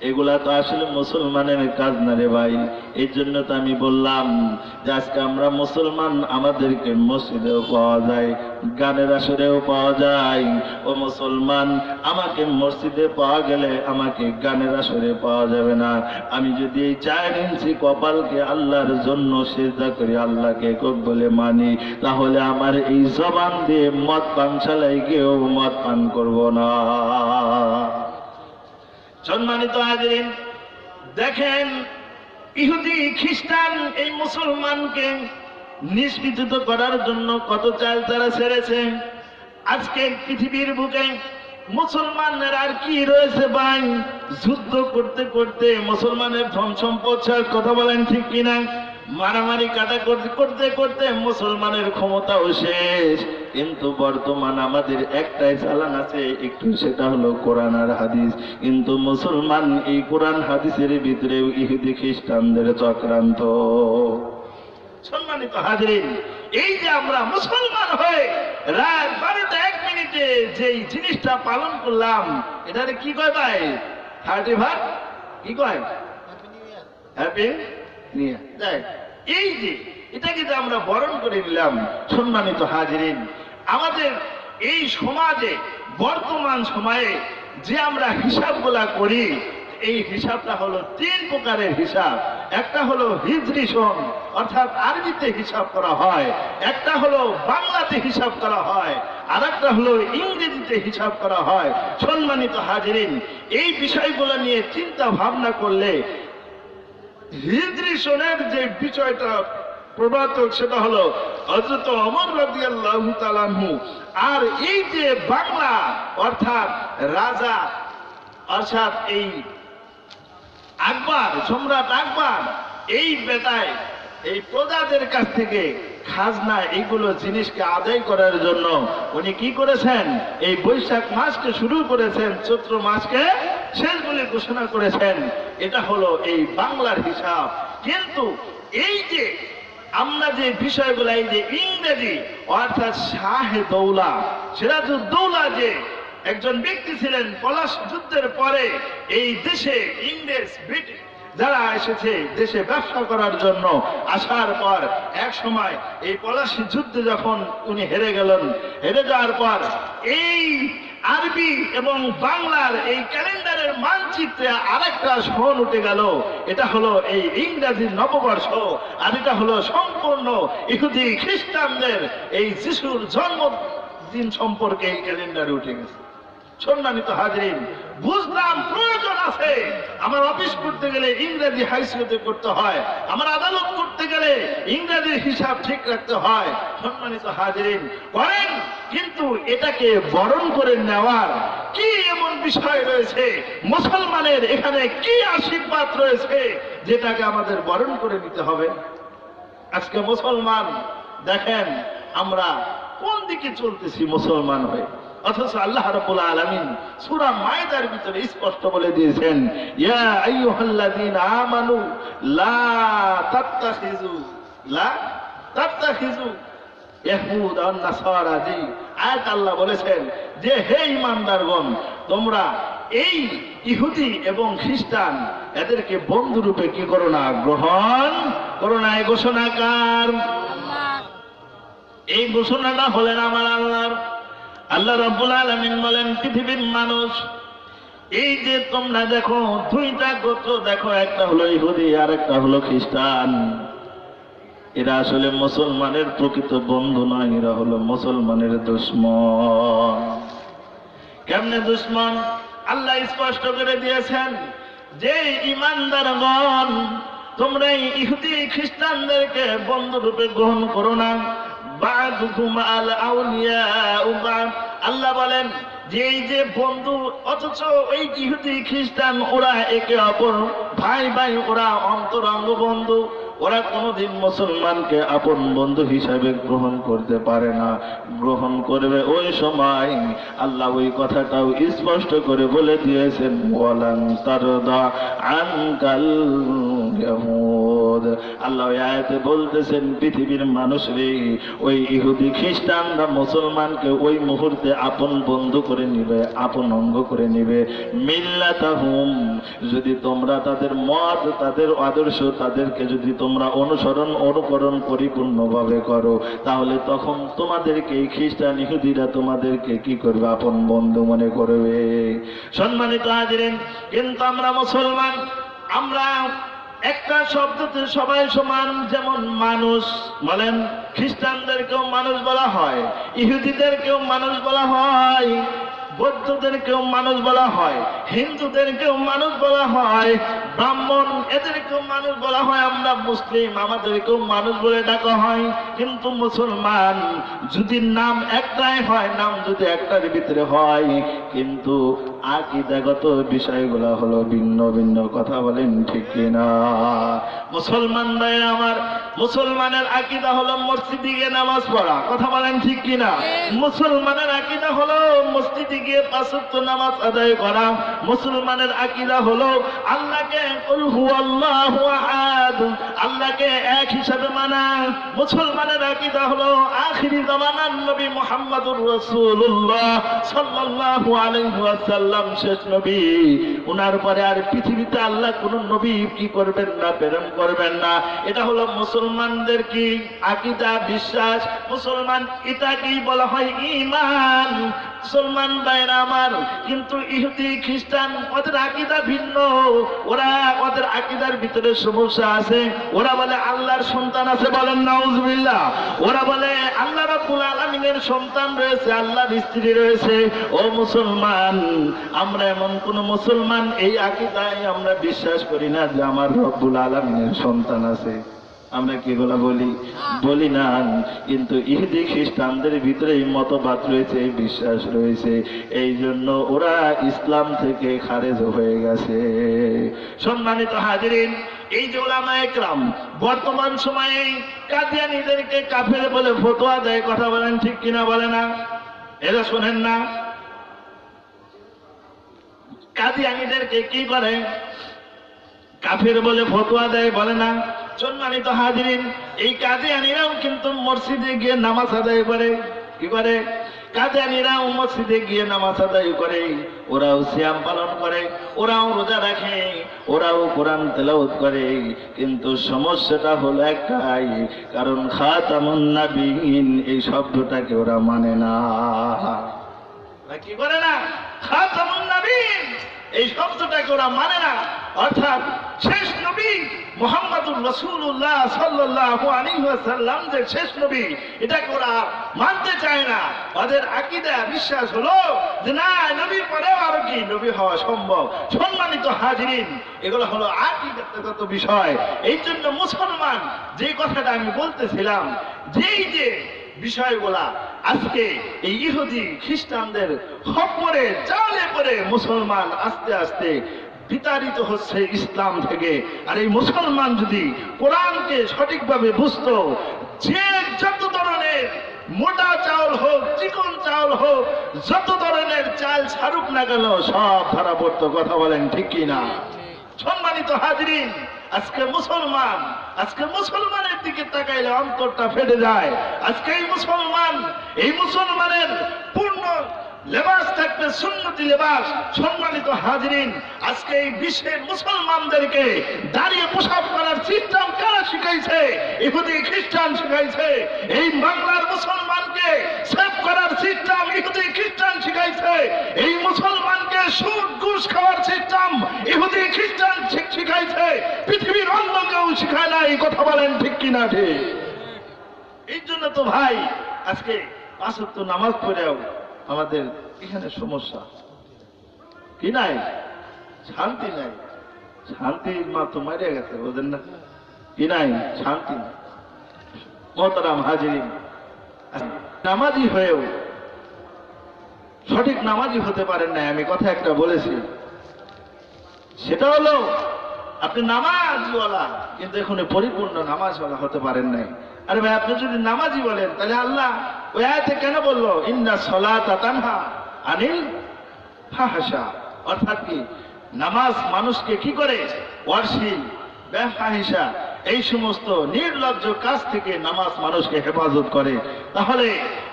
এগুলা তো আসলে মুসলমানের কাজ না রে ভাই। এই জন্য তো আমি বললাম যে আজকে আমরা মুসলমান, আমাদেরকে মসজিদেও পাওয়া যায়, গানের আসরেও পাওয়া যায়। ও মুসলমান, আমাকে মসজিদে পাওয়া গেলে আমাকে গানের আসরে পাওয়া যাবে না। আমি যদি এই 4 ইঞ্চি কপালকে আল্লাহর জন্য সিজদা করি, আল্লাহকে একক বলে মানি, তাহলে আমার এই জবান দিয়ে মদ পানশালায় গিয়েও মদ পান করব না। সম্মানিত হাজিরিন, দেখেন ইহুদি খ্রিস্টান এই মুসলমানকে নিষ্পেষিত করার জন্য কত চাল তারা ছেড়েছে। আজকে পৃথিবীর বুকে মুসলমানের আর কি রয়েছে ভাই? যুদ্ধ করতে করতে মুসলমানের ধন সম্পদ শেষ। কথা বলেন ঠিক কিনা? মারামারি কাটা করতে করতে মুসলমানের ক্ষমতাও শেষ। কিন্তু বর্তমান আমাদের একটাই চালান আছে একটু, সেটা হলো কোরআন আর হাদিস। কিন্তু মুসলমান এই কোরআন হাদিসের ভিতরেও ইহুদি খ্রিস্টানদের চক্রান্ত। সম্মানিত হাজিরিন, এই যে আমরা মুসলমান হয়ে রাত 12টা 1 মিনিটে যেই জিনিসটা পালন করলাম, এটারে কি কয় ভাই? 31 কি কয়? Happy new year. এই যে এটাকে যে আমরা বরণ করে নিলাম, সম্মানিত হাজিরিন, আমাদের এই সমাজে বর্তমান সময়ে যে আমরা হিসাবগুলা করি, এই হিসাবটা হলো 3 প্রকারের হিসাব। একটা হলো হিজরি সন, অর্থাৎ আরবিতে হিসাব করা হয়, একটা হলো বাংলাতে হিসাব করা হয়, আর একটা হলো ইংরেজিতে হিসাব করা হয়। সম্মানিত হাজিরিন, এই বিষয়গুলো নিয়ে চিন্তা ভাবনা করলে হিজরি সনের যে বিষয়টা প্রবর্তক, সেটা হলো হযরত ওমর রাদিয়াল্লাহু তাআলা আনহু। আর এই যে বাংলা অর্থাৎ রাজা, অর্থাৎ এই আকবর, সম্রাট আকবর, এই বেটায় এই প্রজাদের কাছ থেকে খাজনা এইগুলো জিনিসকে আদায় করার জন্য উনি কি করেছেন? এই বৈশাখ মাসকে শুরু করেছেন, চৈত্র মাসকে শেষ বলে ঘোষণা করেছেন। এটা হলো এই বাংলার হিসাব। কিন্তু এই যে আমরা যে বিষয়গুলো, এই যে ইংরেজি অর্থাৎ শাহে দৌলা, সিরাজউদ্দৌলা যে একজন ব্যক্তি ছিলেন, পলাশ যুদ্ধের পরে এই দেশে ইংরেজ ব্রিটিশ যারা এসেছে দেশে ব্যবসা করার জন্য, আসার পর এক সময় এই পলাশী যুদ্ধে যখন উনি হেরে গেলেন, হেরে যাওয়ার পর এই আরবি এবং বাংলার এই ক্যালেন্ডারে বিজ্ঞানের মানচিত্রে আরেকটা সন উঠে গেল। এটা হলো এই ইংরেজি নববর্ষ, আর এটা হলো সম্পূর্ণ ইহুদি খ্রিস্টানদের এই যিশুর জন্মদিন সম্পর্কে এই ক্যালেন্ডারে উঠে গেছে। সম্মানিত হাজরিন, বুঝলাম প্রয়োজন আছে। আমার অফিস করতে গেলে ইংরেজি হাইস্কুলে করতে হয়, আমার আদালত করতে গেলে ইংরেজির হিসাব ঠিক রাখতে হয়। সম্মানিত হাজরিন, করেন, কিন্তু এটাকে বরণ করে নেওয়ার কি এমন বিষয় রয়েছে, মুসলমানের এখানে কি আশীর্বাদ রয়েছে যেটাকে আমাদের বরণ করে নিতে হবে? আজকে মুসলমান দেখেন আমরা কোন দিকে চলতেছি মুসলমান হয়ে, অথচ আল্লাহ রাব্বুল আলামিন সূরা মায়দার ভিতরে স্পষ্ট বলে দিয়েছেন, ইয়া আইয়ুহাল্লাযীনা আমানু লা তাত্তাখিযু ইয়াহুদ ওয়ান নাসারা। জি, আয়াত আল্লাহ বলেছেন যে হে ঈমানদারগণ, তোমরা এই ইহুদি এবং খ্রিস্টান এদেরকে বন্ধু রূপে কি করো না, গ্রহণ করো না। এই ঘোষণাকার, এই ঘোষণাটা হলেন আমার আল্লাহর। আল্লাহ রাব্বুল আলামিন বলেন, পৃথিবীর মানুষ, এই যে তোমরা দেখো দুইটা গোত্র দেখো, একটা হলো ইহুদি আর একটা হলো খ্রিস্টান, এরা আসলে মুসলমানের প্রকৃত বন্ধু নয়, এরা হলো মুসলমানের দুশমন। কেমনে দুশমন? আল্লাহ স্পষ্ট করে দিয়েছেন যে ঈমানদারগণ, তোমরা ইহুদি খ্রিস্টানদেরকে বন্ধু রূপে গ্রহণ করো না। বা'দুকুম আল আউলিয়া বা'দ। আল্লাহ বলেন যে এই যে বন্ধু, অথচ ওই ইহুদি খ্রিস্টান ওরা একে অপর ভাই ভাই, ওরা অন্তরঙ্গ বন্ধু, ওরা কোনোদিন মুসলমানকে আপন বন্ধু হিসাবে গ্রহণ করতে পারে না। গ্রহণ করবে ওই সময় আল্লাহ ওই কথাটাও স্পষ্ট করে বলে দিয়েছেন, ওয়ালান তারদা আনকাল ইয়াহুদ। আল্লাহ এই আয়াতে বলতেছেন, পৃথিবীর মানুষরে ওই ইহুদি খ্রিস্টানরা মুসলমানকে ওই মুহূর্তে আপন বন্ধু করে নিবে, আপন অঙ্গ করে নিবে। মিল্লাতাহুম, যদি তোমরা তাদের মত, তাদের আদর্শ, তাদেরকে যদি তোমরা অনুকরণ পরিপূর্ণভাবে করো, তাহলে তখন তোমাদেরকে এই খ্রিস্টান ইহুদিরা তোমাদেরকে কি করবে, আপন বন্ধু মনে করবে। সম্মানিত হাজিরিন, কিন্তু আমরা মুসলমান, আমরা একটা শব্দতে সবাই সমান। যেমন মানুষ বলেন, খ্রিস্টানদেরকেও মানুষ বলা হয়, ইহুদিদেরকেও মানুষ বলা হয়, বৌদ্ধদেরকেও মানুষ বলা হয়, হিন্দুদেরকেও মানুষ বলা হয়, ব্রাহ্মণ এদেরকেও মানুষ বলা হয়, আমরা মুসলিম আমাদেরকেও মানুষ বলে ডাকা হয়। কিন্তু মুসলমান যদি নাম একটাই হয়, নাম যদি একটার ভিতরে হয়, কিন্তু আকীদাগত বিষয়গুলো হলো ভিন্ন ভিন্ন। কথা বলেন ঠিক কিনা? মুসলমান ভাই আমার, মুসলমানের আকীদা হলো মসজিদে গিয়ে নামাজ পড়া। কথা বলেন ঠিক কিনা? মুসলমানের আকীদা হলো মসজিদে গিয়ে 5 ওয়াক্ত নামাজ আদায় করা। মুসলমানের আকীদা হলো আল্লাহকে কুল হুয়াল্লাহু আহাদ, আল্লাহকে এক হিসাবে মানা। মুসলমানের আকীদা হলো আখিরি জামানার নবী মুহাম্মদুর রাসূলুল্লাহ সাল্লাল্লাহু আলাইহি ওয়াসাল্লাম শেষ নবী, ওনার পরে আর পৃথিবীতে আল্লাহ কোন নবী কি করবেন না, প্রেরণ করবেন না। এটা হলো মুসলমানদের কি আকীদা, বিশ্বাস। মুসলমান এটাকেই বলা হয় ঈমান। মুসলমান ভাইরা আমার, কিন্তু ইহুদি খ্রিস্টান ওদের আকীদা ভিন্ন। ওরা ওদের আকীদার ভিতরে সমস্যা আছে। ওরা বলে আল্লাহর সন্তান আছে, বলেন নাউজুবিল্লাহ। ওরা বলে আল্লাহ রাব্বুল আলামিনের সন্তান রয়েছে, আল্লাহর স্ত্রী রয়েছে। ও মুসলমান, আমরা এমন কোন মুসলমান এই আকীদায় আমরা বিশ্বাস করি না যে আমার রব্বুল আলামিনের সন্তান আছে। আমরা কি এগুলা বলি না। কিন্তু ইহুদি খ্রিস্টানদের ভিতরে এই মতবাদ রয়েছে, এই বিশ্বাস রয়েছে, এই জন্য ওরা ইসলাম থেকে খারেজ হয়ে গেছে। সম্মানিত হাজিরিন, এই যে উলামায়ে কেরাম বর্তমান সময়ে কাদিয়ানীদেরকে কাফের বলে ফতোয়া দেয়। কথা বলেন ঠিক কিনা? বলে না? এরা শোনেন না? কাদিয়ানীদেরকে কি করে? কাফের বলে ফতোয়া দেয়, বলে না? সম্মানিত হাজিরিন, এই কাদিয়ানীরাও কিন্তু মসজিদে গিয়ে নামাজ আদায় করে। কি করে? কাদিয়ানীরাও মসজিদে গিয়ে নামাজ আদায় করে, ওরাও সিয়াম পালন করে, ওরাও রোজা রাখে, ওরাও কোরআন তেলাওয়াত করে। কিন্তু সমস্যাটা হলো একটাই, কারণ খাতামুন নাবিয়িন এই শব্দটাকে ওরা মানে না। কি করে না? খাতামুন নাবিয়িন এই শব্দটাকে ওরা মানে না। অর্থাৎ শেষ নবী মুহাম্মদুর রাসূলুল্লাহ সাল্লাল্লাহু আলাইহি ওয়াসাল্লাম যে শেষ নবী, এটাকে ওরা মানতে চায় না। ওদের আকীদা বিশ্বাস হলো যে না, নবীর পরেও আরো কি নবী হওয়া সম্ভব। সম্মানিত হাজিরিন, এগুলো হলো আকীদাগত বিষয়। এই জন্য মুসলমান যে কথাটা আমি বলতেছিলাম, যে বিষয়গুলা আজকে এই ইহুদি খ্রিস্টানদের খপ্পরে জালে পড়ে মুসলমান আস্তে আস্তে বিতাড়িত হচ্ছে ইসলাম থেকে। আর এই মুসলমান যদি কোরআনকে সঠিকভাবে বুঝতো, যে যত ধরনের মোটা চাউল হোক, চিকন চাউল হোক, যত ধরনের চাল ছাড়ুক না কেন, সব ধরা পড়তো। কথা বলেন ঠিক কি না? সম্মানিত হাজিরিন, আজকে মুসলমানের দিকে তাকাইলে অন্তরটা ফেটে যায়। আজকে এই মুসলমানের পূর্ণ লেবাস থাকবে সুন্নতি লেবাস। সম্মানিত হাজিরিন, আজকে এই বিশ্বের মুসলমানদেরকে দাঁড়িয়ে প্রসাব করার সিস্টেম কারা শিখাইছে? ইহুদি খ্রিস্টান শিখাইছে। এই বাংলার মুসলমানকে সেভ করার সিস্টেম ইহুদি খ্রিস্টান শিখাইছে। এই মুসলমানকে সুদ ঘুষ খাওয়ার সিস্টেম ইহুদি খ্রিস্টান শিখাইছে। পৃথিবীর অন্য কেউ শিখায় না। এই কথা বলেন ঠিক কিনা? ঠিক। এই জন্য তো ভাই আজকে 5 ওয়াক্ত নামাজ পড়েও আমাদের এখানে সমস্যা কি নাই, শান্তি নাই। শান্তির মা তো মারা গেছে, বুঝেন না? কি নাই, শান্তি নাই। মোহতারাম হাজিরিন, নামাজি হয়েও সঠিক নামাজি হতে পারেন না। আমি কথা একটা বলেছি, সেটা হলো আপনি নামাজওয়ালা কিন্তু এখানে পরিপূর্ণ নামাজওয়ালা হতে পারেন নাই। আরে ভাই, আপনি যদি নামাজি বলেন, তাহলে আল্লাহ ওই আয়াতে কেন বললো ইন্না সলাতা তানহা আনিল ফাহশা? অর্থাৎ কি, নামাজ মানুষকে কি করে? অশ্লীল, বেফাহিশা, এই সমস্ত নির্লজ্জ কাজ থেকে নামাজ মানুষকে হেফাজত করে। তাহলে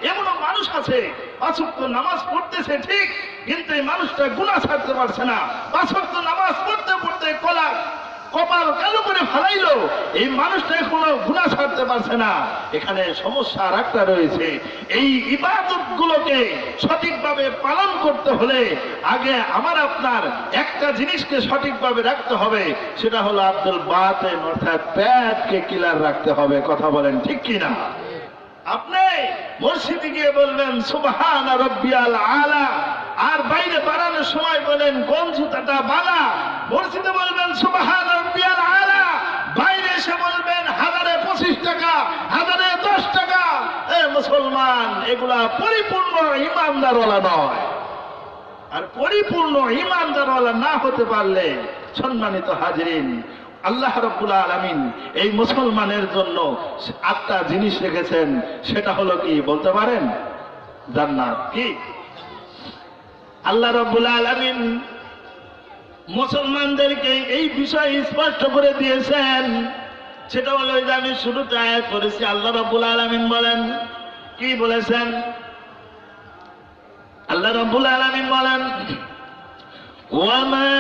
এমনও মানুষ আছে 5 ওয়াক্ত নামাজ পড়তেছে ঠিক, কিন্তু এই মানুষটা গুনাহ ছাড়তে পারছে না। 5 ওয়াক্ত নামাজ পড়তে পড়তে কপাল কালো করে ফেলাইলো, এই মানুষটা এখনো গুনাহ ছাড়তে পারছে না। এখানে সমস্যা আর একটা রয়েছে। এই ইবাদত গুলোকে সঠিকভাবে পালন করতে হলে আগে আমার আপনার একটা জিনিসকে সঠিকভাবে রাখতে হবে, সেটা হলো আব্দুল বাতেন, অর্থাৎ পেটকে ক্লিয়ার রাখতে হবে। কথা বলেন ঠিক কিনা? আপনি মসজিদে গিয়ে বলবেন সুবহান রাব্বিয়াল আলা, আর বাইরে বাড়ানোর সময় বলেন কোন জুতাটা বালা। মসজিদে বলবেন সুবহান রাব্বিয়াল আলা, বাইরে এসে বলবেন 1025 টাকা, 1010 টাকা। মুসলমান, এগুলা পরিপূর্ণ ইমানদারওয়ালা নয়। আর পরিপূর্ণ ইমানদারওয়ালা না হতে পারলে, সম্মানিত হাজিরিন, আল্লাহ রাব্বুল আলামিন এই মুসলমানের জন্য 8টা জিনিস রেখেছেন। সেটা হলো কি বলতে পারেন? জান্নাত। কি আল্লাহ রাব্বুল আলামিন মুসলমানদেরকে এই বিষয় স্পষ্ট করে দিয়েছেন। সেটা হলো যে আমি শুরুতে আয়াত করেছি, আল্লাহ রাব্বুল আলামিন বলেন, কি বলেছেন? আল্লাহ রাব্বুল আলামিন বলেন, وَمَا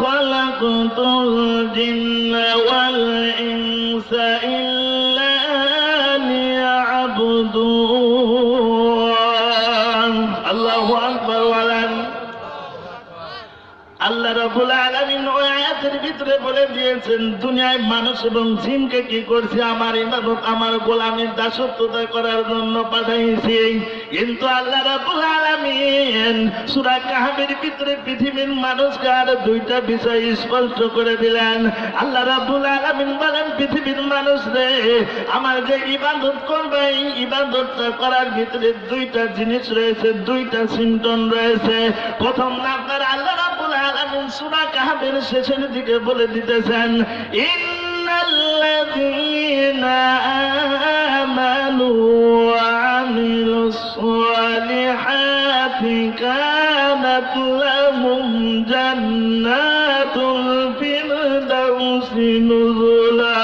خَلَقْتُ الْجِنَّ وَالْإِنسَ إِلَّا لِيَعْبُدُونِ। আল্লাহু আকবার বলেন। আল্লাহ রাব্বুল আলামিন ওই আয়াতের ভিতরে বলে দিয়েছেন, দুনিয়ায় মানুষ এবং জিনকে কি করছে? আমার ইবাদত, আমার গোলামীর দাসত্বতা করার জন্য পাঠাইছি। কিন্তু আল্লাহ রাব্বুল আলামিন সূরা কাহফের ভিতরে পৃথিবীর মানুষকে আর 2টা বিষয় স্পষ্ট করে দিলেন। আল্লাহ রাব্বুল আলামিন বলেন, পৃথিবীর মানুষ রে, আমার যে ইবাদত করবে, এই ইবাদতটা করার ভিতরে 2টা জিনিস রয়েছে, 2টা সিমটম রয়েছে। প্রথম নাম্বার, আল্লাহ রাব্বুল আলামিন সূরা কাহফের শেষের দিকে বলে দিতেছেন, ইন্নাল্লাযীনা আমানু ওয়া আমিলুস সালিহাতি কানাত লাহুম জান্নাতুল ফিরদাউসি নুজুলা।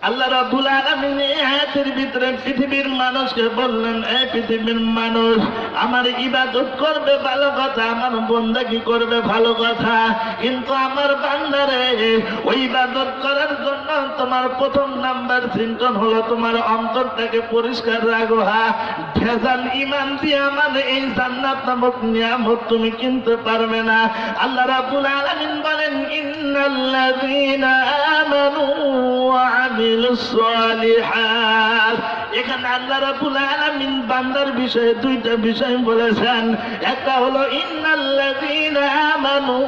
আল্লাহ রাব্বুল আলামিন এই আয়াতের ভিতরে পৃথিবীর মানুষকে বললেন, এই পৃথিবীর মানুষ আমার ইবাদত করবে ভালো কথা, আমার বন্দেগী করবে ভালো কথা, কিন্তু আমার বান্দারে ওই ইবাদত করার জন্য তোমার প্রথম নাম্বার চিন্তন হলো তোমার অন্তরটাকে পরিষ্কার রাখো। ভেজাল ঈমান দিয়ে আমার এই জান্নাত নামক নিয়ামত তুমি কিনতে পারবে না। আল্লাহ রাব্বুল আলামিন বলেন, ইন্নাল্লাযীনা আমানু ওয়া আমিলুস সালিহাত। এখানে আল্লাহ রাব্বুল আলামিন বান্দার বিষয়ে দুইটা বিষয় বলেছেন। একটা হলো ইন্নাল্লাযীনা আমানু,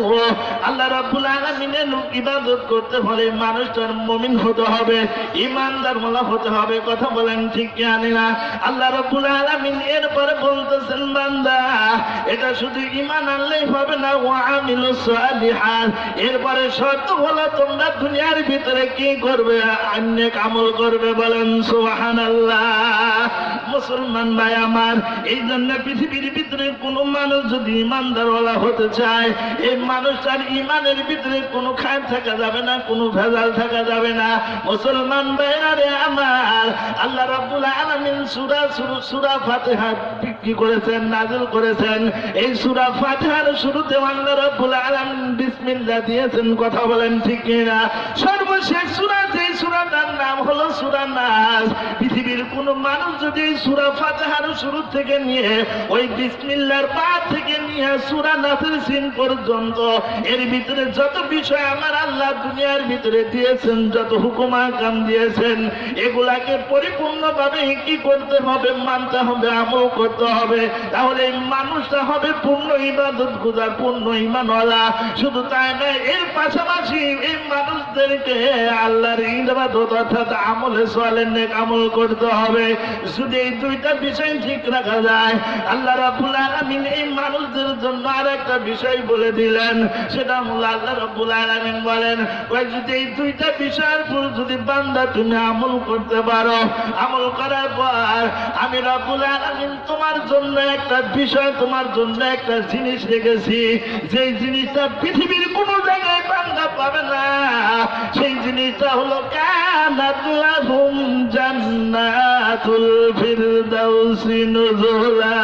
আল্লাহ রাব্বুল আলামিনের ইবাদত করতে হলে মানুষটার মুমিন হতে হবে, ঈমানদার হতে হবে। কথা বলেন ঠিক কি না? আল্লাহ রাব্বুল আলামিন এরপরে বলতেছেন, বান্দা এটা শুধু ঈমান আনলেই হবে না, ওয়া আমিলুস সালিহাত। এরপরে শর্ত হলো তোমরা দুনিয়ার ভিতরে কি করবে? নেক আমল করবে। বলেন সুবহানাল্লাহ। মুসলমান ভাই আমার, এই জন্য পৃথিবীর ভিতরে কোন মানুষ যদি ইমানদারওয়ালা হতে চায়, এই মানুষটার ইমানের ভিতরে কোনো খায়ের থাকা যাবে না, কোনো ভেজাল থাকা যাবে না। মুসলমান ভাইরা রে আমার, আল্লাহ রাব্বুল আলামিন সূরা ফাতিহা কি করেছেন? নাযিল করেছেন। এই সূরা ফাতিহার শুরুতে আল্লাহ রাব্বুল আলামিন বিসমিল্লাহ দিয়েছেন। কথা বলেন ঠিক কিনা? সর্বশেষ সূরা, যে সূরাটার নাম হলো সূরা নাস। পৃথিবীর কোন মানুষ যদি এই সূরা ফাতিহার শুরু থেকে নিয়ে ওই বিসমিল্লাহর পা থেকে নিয়ে সূরা নাসের সিন পর্যন্ত এর ভিতরে যত বিষয় আমার আল্লাহ দুনিয়ার ভিতরে দিয়েছেন, যত হুকুম আহকাম দিয়েছেন, এগুলাকে পরিপূর্ণভাবে কি করতে হবে? মানতে হবে, আমল করতে হবে। তাহলে এই মানুষটা হবে পূর্ণ ইবাদত গুজার, পূর্ণ ঈমানওয়ালা। শুধু তাই নয়, এর পাশাপাশি এই মানুষদেরকে আল্লাহর ইবাদত অর্থাৎ আমলে সালেহ নেক আমল করতে হবে। যদি এই দুইটা বিষয় ঠিক রাখা যায়, আল্লাহ রাব্বুল আলামিন এই মানুষদের জন্য আরেকটা বিষয় বলে দিলেন। সেটা হলো আল্লাহ রাব্বুল আলামিন বলেন, ওই যদি এই দুইটা বিষয়ের উপর যদি বান্দা তুমি আমল করতে পারো, আমল করার পর আমি রাব্বুল আলামিন তোমার জন্য একটা বিষয়, তোমার জন্য একটা জিনিস রেখেছি, যেই জিনিসটা পৃথিবীর কোনো জায়গায় বান্দা পাবে না। সেই জিনিসটা হলো কানাত লাহুম জান্নাতুল ফিরদাউসি নুজুলা।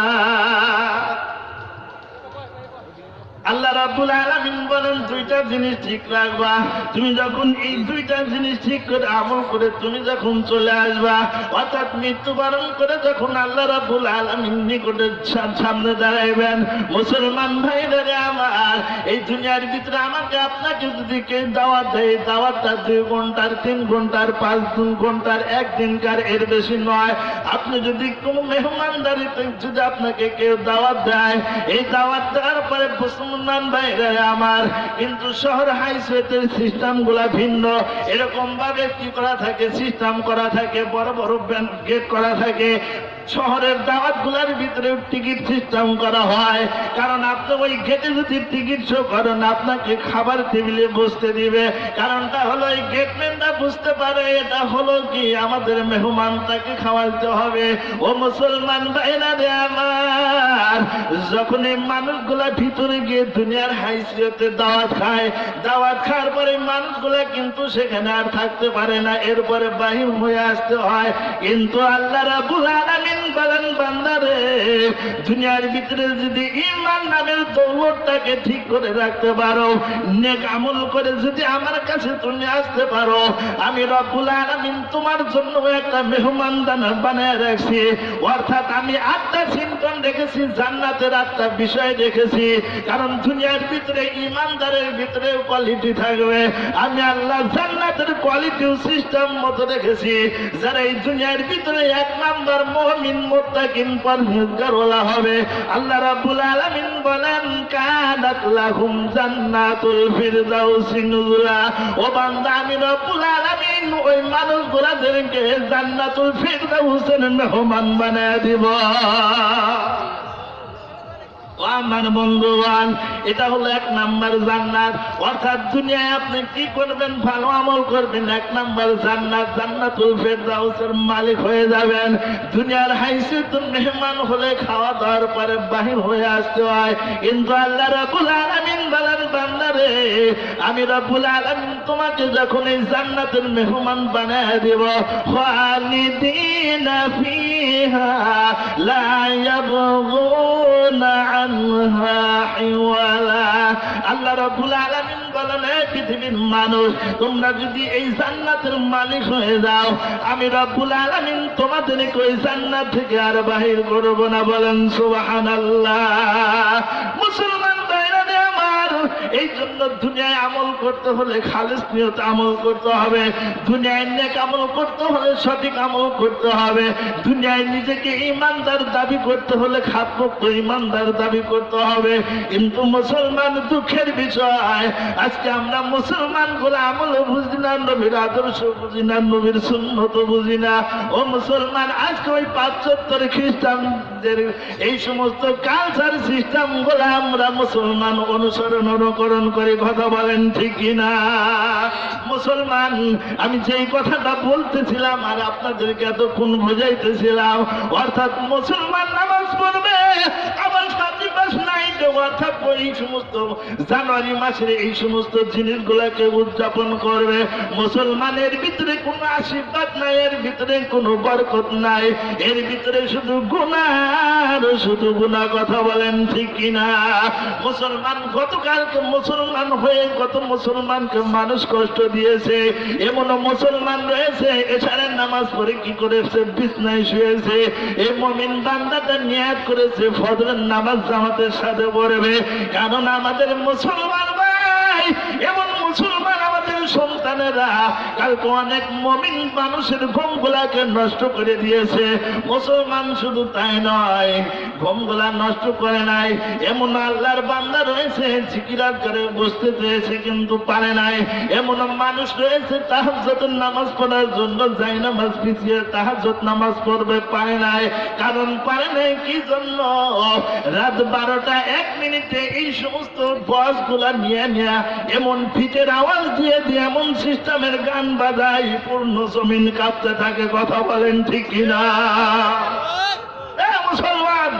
আল্লাহ রাব্বুল আলামিন বলেন, দুইটা জিনিস ঠিক রাখবা। তুমি যখন এই দুইটা জিনিস ঠিক করে আমল করে তুমি যখন চলে আসবা, অর্থাৎ মৃত্যুবরণ করে যখন আল্লাহ রাব্বুল আলামিন নিকটে সামনে দাঁড়াইবেন, মুসলমান ভাইরা আমার, এই দুনিয়ার ভিতরে আমাকে আপনাকে যদি কেউ দাওয়াত দেয়, দাওয়াতটা 2 ঘন্টার, 3 ঘন্টার, 5 ঘন্টার, একদিনকার, এর বেশি নয়। আপনি যদি কোনো মেহমানদারিতে যদি আপনাকে কেউ দাওয়াত দেয়, এই দাওয়াত দেওয়ার পরে মুসলমান ভাইরা আমার, কিন্তু শহর হাইস্কুলের সিস্টেম গুলা ভিন্ন। এরকম ভাবে কি করা থাকে? সিস্টেম করা থাকে, বড় বড় গেট করা থাকে। শহরের দাওয়াত গুলার ভিতরে টিকিট সিস্টেম করা হয়, কারণ আপনি ওই গেটে যদি টিকিট শো করেন, আপনাকে খাবার টেবিলে বসতে দিবে। কারণটা হলো এই গেটম্যানটা বুঝতে পারে এটা হলো কি আমাদের মেহমান, তাকে খাওয়াতে হবে। ও মুসলমান ভাইরা রে আমার, যখন এই মানুষগুলা ভিতরে গিয়ে দুনিয়ার হাইসিয়তে দাওয়াত খায়, দাওয়াত খাওয়ার পরে মানুষগুলা কিন্তু সেখানে আর থাকতে পারে না, এরপরে বাহির হয়ে আসতে হয়। কিন্তু আল্লাহ রাব্বুল আলামিন বলেন, বান্দারে দুনিয়ার ভিতরে যদি ঈমান নামের দৌলতটাকে ঠিক করে রাখতে পারো, নেক আমল করে যদি আমার কাছে তুমি আসতে পারো, আমি রব্বুল আলামিন তোমার জন্য একটা মেহমানদানা বানায় রাখছি। অর্থাৎ আমি 8টা সিম্পটম রেখেছি, জান্নাতের 8টা বিষয় রেখেছি। কারণ দুনিয়ার ভিতরে ঈমানদারের ভিতরে কোয়ালিটি থাকবে, আমি আল্লাহ জান্নাতের কোয়ালিটিও সিস্টেম মতো রেখেছি। যারা এই দুনিয়ার ভিতরে 1 নাম্বার মুমিন মুত্তাকিন পরহেজগারওয়ালা হবে, আল্লাহ রাব্বুল আলামিন বলেন, কানাত লাহুম জান্নাতুল ফিরদাউসি নুজুলা। ও বান্দা, আমি রাব্বুল আলামিন ওই মানুষগুলোদেরকে জান্নাতুল ফিরদাউসের মেহমান বানায় দিব। আমার বন্ধুগণ, এটা হলো 1 নাম্বার জান্নাত। অর্থাৎ দুনিয়ায় আপনি কি করবেন? ভালো আমল করবেন, 1 নাম্বার জান্নাত, জান্নাতুল ফিরদাউসের মালিক হয়ে যাবেন। দুনিয়ার হাইসিয়তুল মেহমান হলে খাওয়া দাওয়ার পরে বাহির হয়ে আসতে হয়, কিন্তু আল্লাহ রাব্বুল আলামিন বলেন, বান্দারে রে, আমি রব্বুল আলামিন তোমাকে যখন এই জান্নাতের মেহমান বানায় দেব, খালিদিনা ফিহা লা ইয়াবগুনা আনহা হিওয়ালা। আল্লাহ রাব্বুল আলামিন বলেন, হে পৃথিবীর মানুষ, তোমরা যদি এই জান্নাতের মালিক হয়ে যাও, আমি রব্বুল আলামিন তোমাদেরকে ওই জান্নাত থেকে আর বাহির করব না। বলেন সুবহানাল্লাহ। মুসলমান ভাইরা আমার, এই জন্য দুনিয়ায় আমল করতে হলে খালিস নিয়তে আমল করতে হবে, দুনিয়ায় নেক আমল করতে হলে সঠিক আমল করতে হবে, দুনিয়ায় নিজেকে ইমানদার দাবি করতে হলে খাতমুক্ত ইমানদার দাবি করতে হবে। কিন্তু মুসলমান, দুঃখের বিষয়, আজকে আমরা মুসলমান গুলো আমল বুঝি না, নবীর আদর্শ বুঝি না, নবীর সুন্নত বুঝি না। ও মুসলমান, আজকে ওই ৭৫ খ্রিস্টানদের এই সমস্ত কালচার সিস্টেম গুলো আমরা মুসলমান অনুকরণ করে। কথা বলেন ঠিক কিনা? মুসলমান, আমি যেই কথাটা বলতেছিলাম আর আপনাদেরকে এতক্ষণ বোঝাইতেছিলাম, অর্থাৎ মুসলমান নামাজ পড়বে, আবার অর্থাৎ এই সমস্ত জানুয়ারি মাসের এই সমস্ত জিনিসগুলাকে উদযাপন করবে। মুসলমানের ভিতরে কোনো আশীর্বাদ নাই, এর ভিতরে কোনো বরকত নাই, এর ভিতরে শুধু গুনাহ আর শুধু গুনাহ। কথা বলেন ঠিক কিনা? মুসলমান গতকালকে মুসলমান হয়ে কত মুসলমানকে মানুষ কষ্ট দিয়েছে। এমনও মুসলমান রয়েছে এশারের নামাজ পড়ে কি করেছে, বিছনায় শুয়েছে। এই মুমিন বান্দাটা নিয়াত করেছে ফজরের নামাজ জামাতের সাথে পড়বে। কারণ আমাদের মুসলমান ভাই, এমন মুসলমান আমাদের সন্তানেরা কালকে অনেক মুমিন মানুষের ঘুমগুলাকে নষ্ট করে দিয়েছে। মুসলমান শুধু তাই নয়, ঘুমগুলা নষ্ট করে নাই, এমন আল্লাহর বান্দা রয়েছে জিকিরাত করে বসতে চেয়েছে কিন্তু পারে নাই। এমন মানুষ রয়েছে তাহাজ্জুদের নামাজ পড়ার জন্য যাই নামাজ পিছিয়ে তাহাজ্জুদ নামাজ পড়বে, পারে নাই। কারণ পারে নাই কি জন্য? রাত 12টা 1 মিনিটে এই সমস্ত বসগুলা নিয়ে এমন ফিটের আওয়াজ দিয়ে এমন সিস্টেমের গান বাজায় পূর্ণ জমিন কাঁপতে থাকে। কথা বলেন ঠিক কিনা? মুসলমান,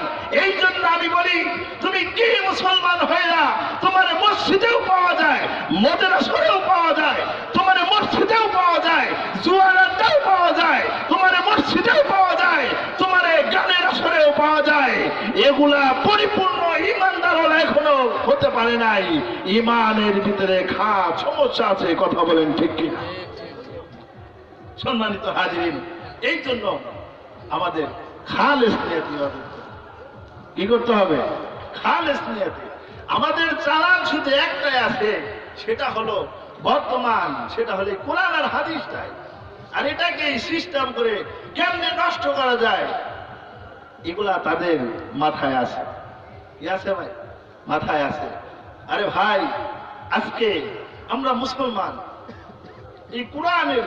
এই জন্য আমি বলি, তুমি কি মুসলমান হয়ে না? তোমার মসজিদেও পাওয়া যায়, মাদ্রাসায়ও পাওয়া যায়, তোমার মসজিদেও পাওয়া যায়, জুয়ারাতেও পাওয়া যায়, তোমার মসজিদেও পাওয়া যায়, তোমার গানের আসরেও পাওয়া যায়। এগুলা পরিপূর্ণ ইমানদার হলে এখনো হতে পারে নাই। ইমানের ভিতরে খারাপ সমস্যা আছে। কথা বলেন ঠিক কিনা? সম্মানিত হাজিরিন, এই জন্য আমাদের খালেস নিয়তে কি করতে হবে? খালেস নিয়তে। আমাদের চালান শুধু একটাই আছে, সেটা হলো বর্তমান, সেটা হলো কোরআন আর হাদিসটাই। আর এটাকে সিস্টেম করে কেমনে নষ্ট করা যায়, এগুলা তাদের মাথায় আছে। কি আছে ভাই? মাথায় আছে। আরে ভাই, আজকে আমরা মুসলমান এই কোরআনের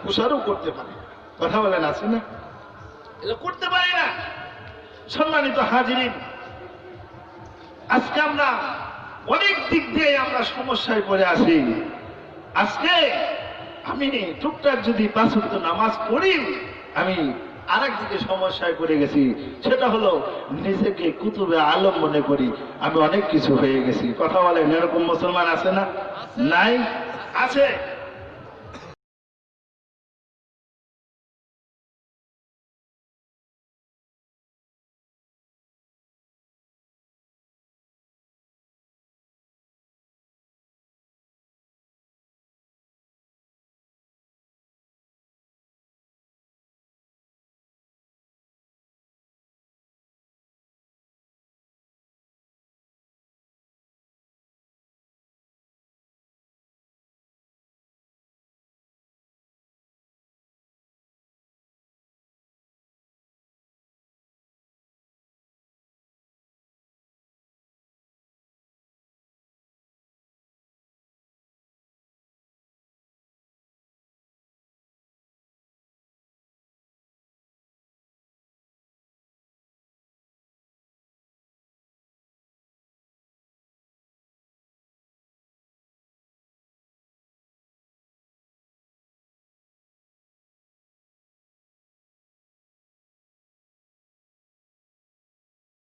প্রসারও করতে পারি। কথা বলেন, আছে না? এটা করতে পারি না। সম্মানিত হাজিরিন, আজকে আমরা অনেক দিক দিয়ে আমরা সমস্যায় পড়ে আছি। আজকে আমি টুকটাক যদি 5 ওয়াক্ত নামাজ পড়ি, আমি আরেক দিকে সমস্যায় পড়ে গেছি। সেটা হলো নিজেকে কুতুবে আলম মনে করি, আমি অনেক কিছু হয়ে গেছি। কথা বলেন, এরকম মুসলমান আছে না? নাই? আছে।